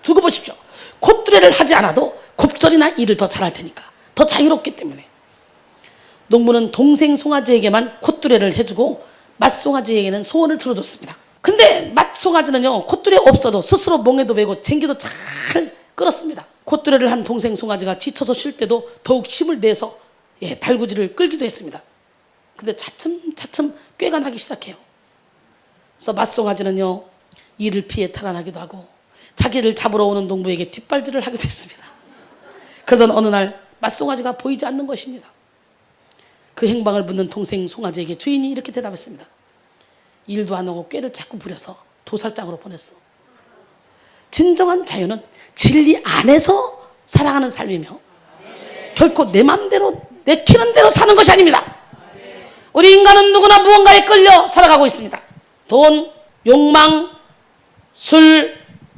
[SPEAKER 1] 두고 보십시오. 콧두레를 하지 않아도 곱절이나 일을 더 잘할 테니까. 더 자유롭기 때문에. 농부는 동생 송아지에게만 콧두레를 해주고 맏송아지에게는 소원을 들어줬습니다. 근데 맏송아지는요, 콧두레 없어도 스스로 멍에도 메고 쟁기도 잘 끌었습니다. 콧두레를 한 동생 송아지가 지쳐서 쉴 때도 더욱 힘을 내서 달구지를 끌기도 했습니다. 근데 차츰차츰 꾀가 나기 시작해요. 그래서 맏송아지는요, 이를 피해 탈환하기도 하고 자기를 잡으러 오는 농부에게 뒷발질을 하기도 했습니다. 그러던 어느 날 맏송아지가 보이지 않는 것입니다. 그 행방을 묻는 동생 송아지에게 주인이 이렇게 대답했습니다. 일도 안 하고 꾀를 자꾸 부려서 도살장으로 보냈어. 진정한 자유는 진리 안에서 살아가는 삶이며 결코 내 맘대로 내키는 대로 사는 것이 아닙니다. 우리 인간은 누구나 무언가에 끌려 살아가고 있습니다. 돈, 욕망, 술,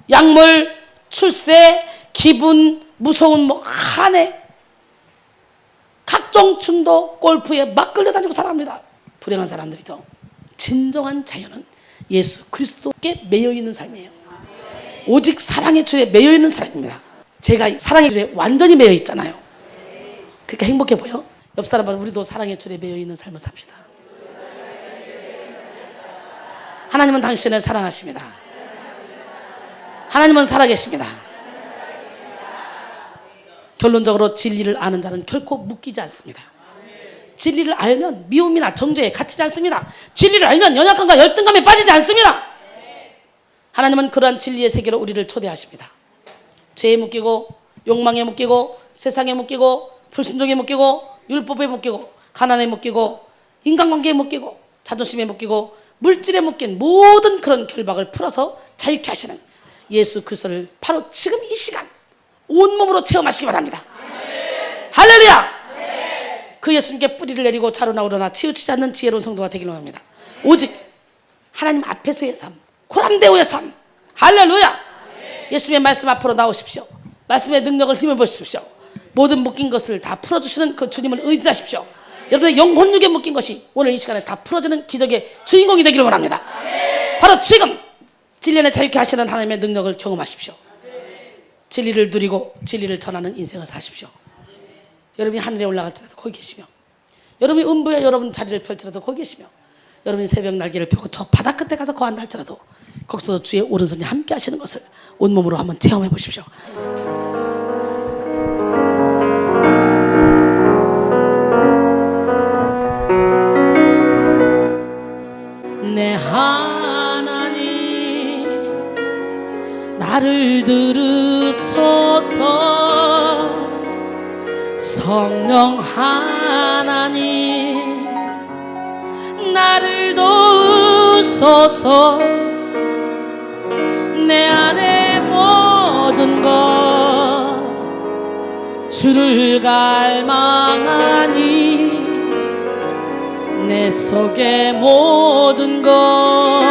[SPEAKER 1] 약물, 출세, 기분, 무서운 한해, 각종 중독, 골프에 막 끌려다니고 살아갑니다. 불행한 사람들이죠. 진정한 자유는 예수 그리스도께 매여있는 삶이에요. 오직 사랑의 줄에 매여있는 사람입니다. 제가 사랑의 줄에 완전히 매여있잖아요. 그러니까 행복해 보여? 옆 사람은 우리도 사랑의 줄에 매여있는 삶을 삽시다. 하나님은 당신을 사랑하십니다. 하나님은 살아계십니다. 결론적으로 진리를 아는 자는 결코 묶이지 않습니다. 진리를 알면 미움이나 정죄에 갇히지 않습니다. 진리를 알면 연약함과 열등감에 빠지지 않습니다. 하나님은 그러한 진리의 세계로 우리를 초대하십니다. 죄에 묶이고 욕망에 묶이고 세상에 묶이고 불순종에 묶이고 율법에 묶이고 가난에 묶이고 인간관계에 묶이고 자존심에 묶이고 물질에 묶인 모든 그런 결박을 풀어서 자유케 하시는 예수 그리스도를 바로 지금 이 시간 온몸으로 체험하시기 바랍니다. 할렐루야! 그 예수님께 뿌리를 내리고 자로나 우러나 치우치지 않는 지혜로운 성도가 되기를 원합니다. 오직 하나님 앞에서의 삶, 고람대오의 삶. 할렐루야! 예수님의 말씀 앞으로 나오십시오. 말씀의 능력을 힘입으십시오. 모든 묶인 것을 다 풀어주시는 그 주님을 의지하십시오. 여러분의 영혼육에 묶인 것이 오늘 이 시간에 다 풀어지는 기적의 주인공이 되기를 원합니다. 바로 지금 진리 안에 자유케 하시는 하나님의 능력을 경험하십시오. 진리를 누리고 진리를 전하는 인생을 사십시오. 여러분이 하늘에 올라갈지라도 거기 계시며, 여러분이 음부에 여러분 자리를 펼치라도 거기 계시며, 여러분이 새벽 날개를 펴고 저 바다 끝에 가서 거한다 할지라도 거기서도 주의 오른손이 함께 하시는 것을 온몸으로 한번 체험해 보십시오. 내 하나님 나를 들으소서. 성령 하나님 나를 도우소서. 내 안에 모든 것 주를 갈망하니 내 속의 모든 것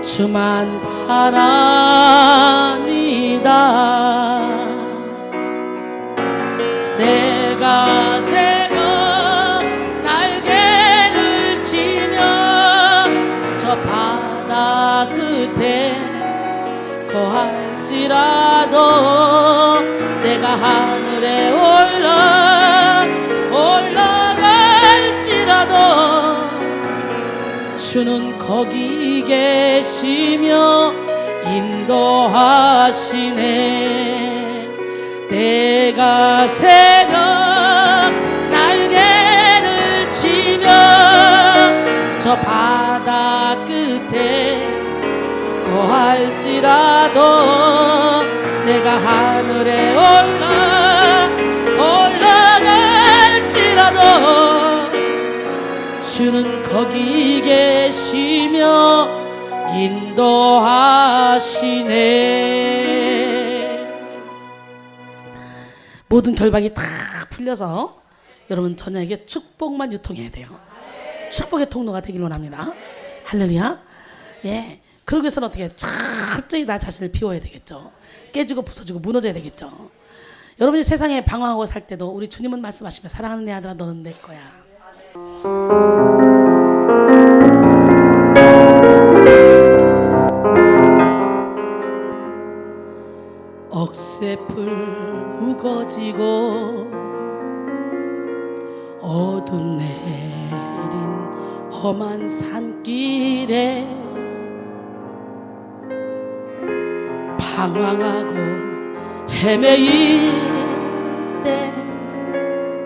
[SPEAKER 1] 주만 바라니다. 내가 새벽 날개를 치며 저 바다 끝에 거할지라도 내가 하늘에 올라갈지라도 주는 거기 계시며 인도하시네. 내가 새벽 날개를 치며 저 바다 끝에 거할지라도 내가 하늘에 올라갈지라도 주는 거기 계시며 인도하시네. 모든 결박이 다 풀려서 여러분 저녁에 축복만 유통해야 돼요. 축복의 통로가 되길 원합니다. 할렐루야. 예. 그러기 위해서는 어떻게 철저히 나 자신을 비워야 되겠죠. 깨지고 부서지고 무너져야 되겠죠. 여러분이 세상에 방황하고 살 때도 우리 주님은 말씀하시며 사랑하는 내 아들아 너는 내 거야. 억새풀 우거지고 어둠 내린 험한 산길에 방황하고 헤매일 때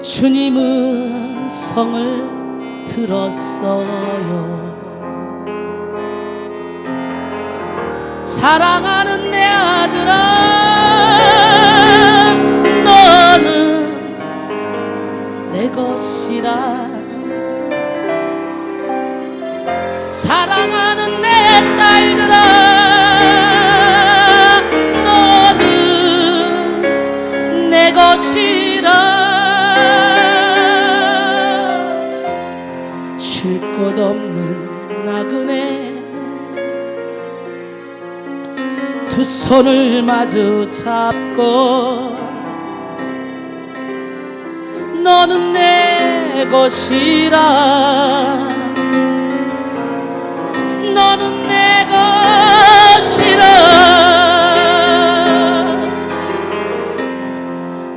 [SPEAKER 1] 주님은 성을 들었어요. 사랑하는 내 아들아 너는 내 것이라. 사랑하는 내 딸들아 너는 내 것이라. 쉴 곳 없는 나그네 두 손을 마주 잡고 너는 내 것이라. 너는 내 것이라.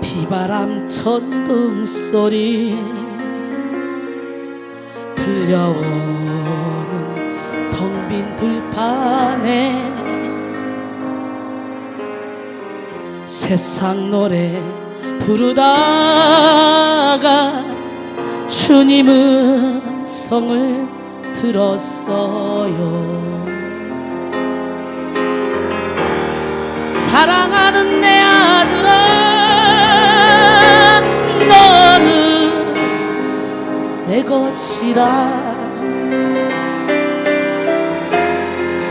[SPEAKER 1] 비바람 천둥 소리 들려오는 텅 빈 들판에 세상 노래 부르다가 주님 음성을 들었어요. 사랑하는 내 아들아, 너는 내 것이라.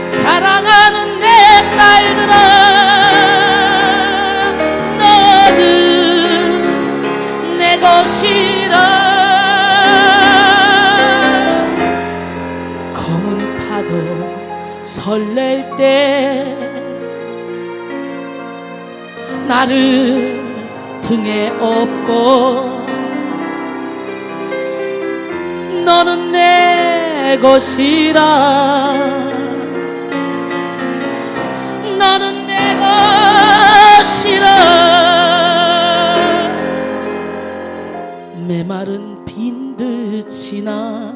[SPEAKER 1] 사랑하는 내 딸들아, 너는 내 것이라. 검은 파도 설렐 때 나를 등에 업고 너는 내 것이라. 너는 내 것이라. 메마른 빈들지나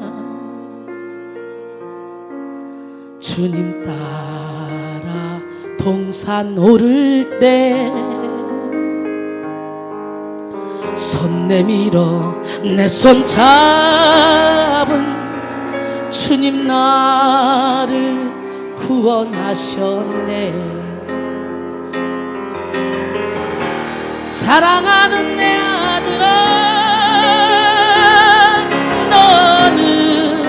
[SPEAKER 1] 주님 따라 동산 오를 때 손 내밀어 내 손 잡은 주님 나를 구원하셨네. 사랑하는 내 아들아, 너는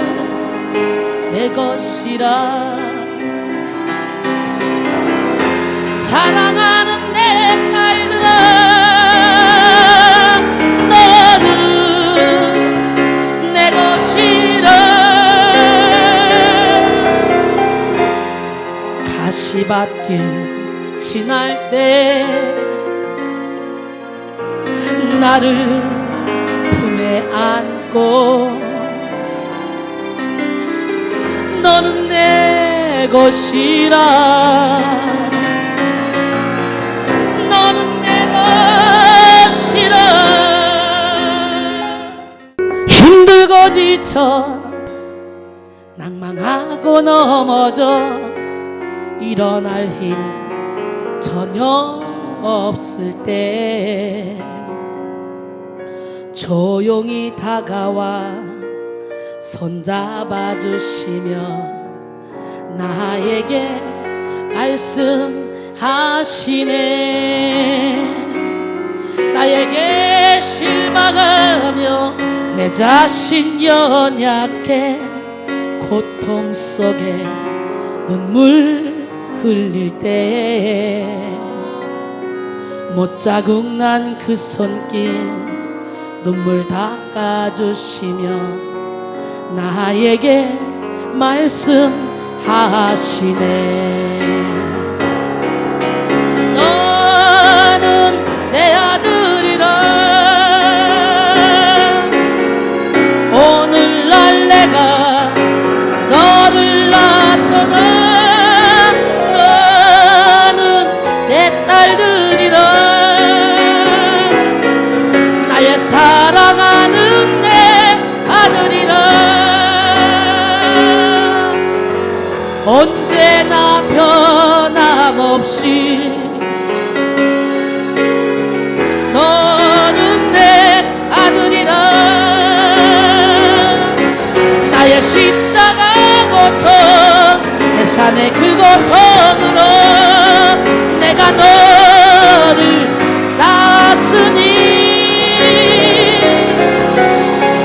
[SPEAKER 1] 내 것이라. 사랑하는 내 딸들아, 가시밭길 지날 때 나를 품에 안고 너는 내 것이라. 너는 내 것이라. 힘들고 지쳐 낭망하고 넘어져 일어날 힘 전혀 없을 때 조용히 다가와 손잡아 주시며 나에게 말씀하시네. 나에게 실망하며 내 자신 연약해 고통 속에 눈물 흘릴 때 못자국 난 그 손길 눈물 닦아주시며 나에게 말씀하시네. 너는 내 아들이라. 오늘날 내가 너를 낳았도다. 딸들이라. 나의 사랑하는 내 아들이라. 언제나 변함없이 너는 내 아들이라. 나의 십자가 고통 해산의 그 고통으로 내가 너를 낳았으니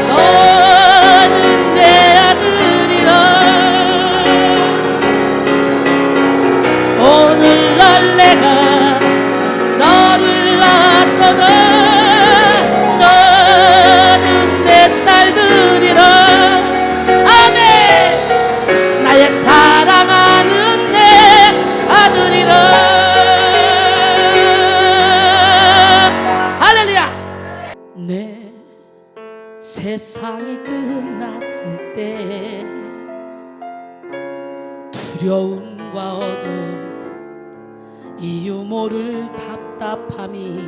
[SPEAKER 1] 너는 내 아들이라. 오늘날 내가 너를 낳았거든. 너는 내 딸들이라. 아멘. 나의 사랑하는 내 아들이라. 세상이 끝났을 때 두려움과 어둠 이유 모를 답답함이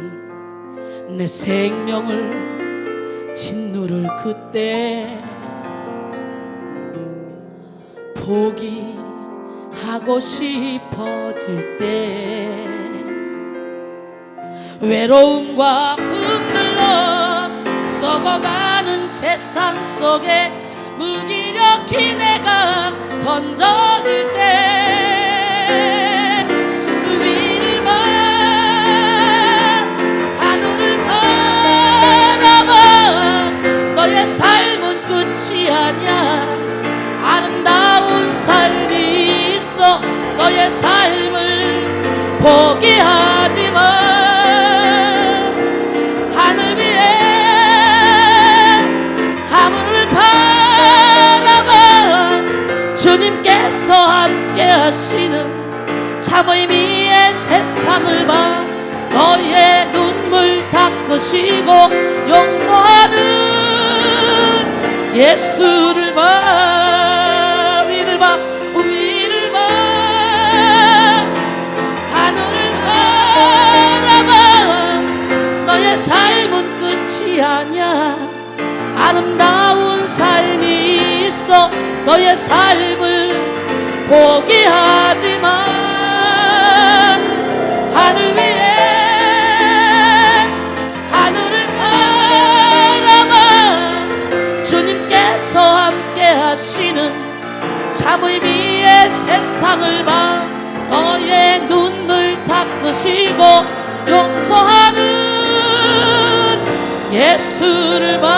[SPEAKER 1] 내 생명을 짓누를 그때 포기하고 싶어질 때 외로움과 품들러 썩어가는 세상 속에 무기력히 내가 던져질 때 위를 봐 하늘을 바라봐 너의 삶은 끝이 아니야 아름다운 삶이 있어 너의 삶을 포기하지 마 하늘 위에 하늘을 바라봐 주님께서 함께 하시는 참 의미의 세상을 봐 너의 눈물 닦으시고 용서하는 예수를 봐 위를 봐 위를 봐 하늘을 바라봐 너의 삶은 끝이 아니야 아름다운 삶이 있어 너의 삶을 포기하지 마 하늘 위에 하늘을 바라봐 주님께서 함께 하시는 참 의미의 세상을 봐 너의 눈물 닦으시고 용서하는 예수를 봐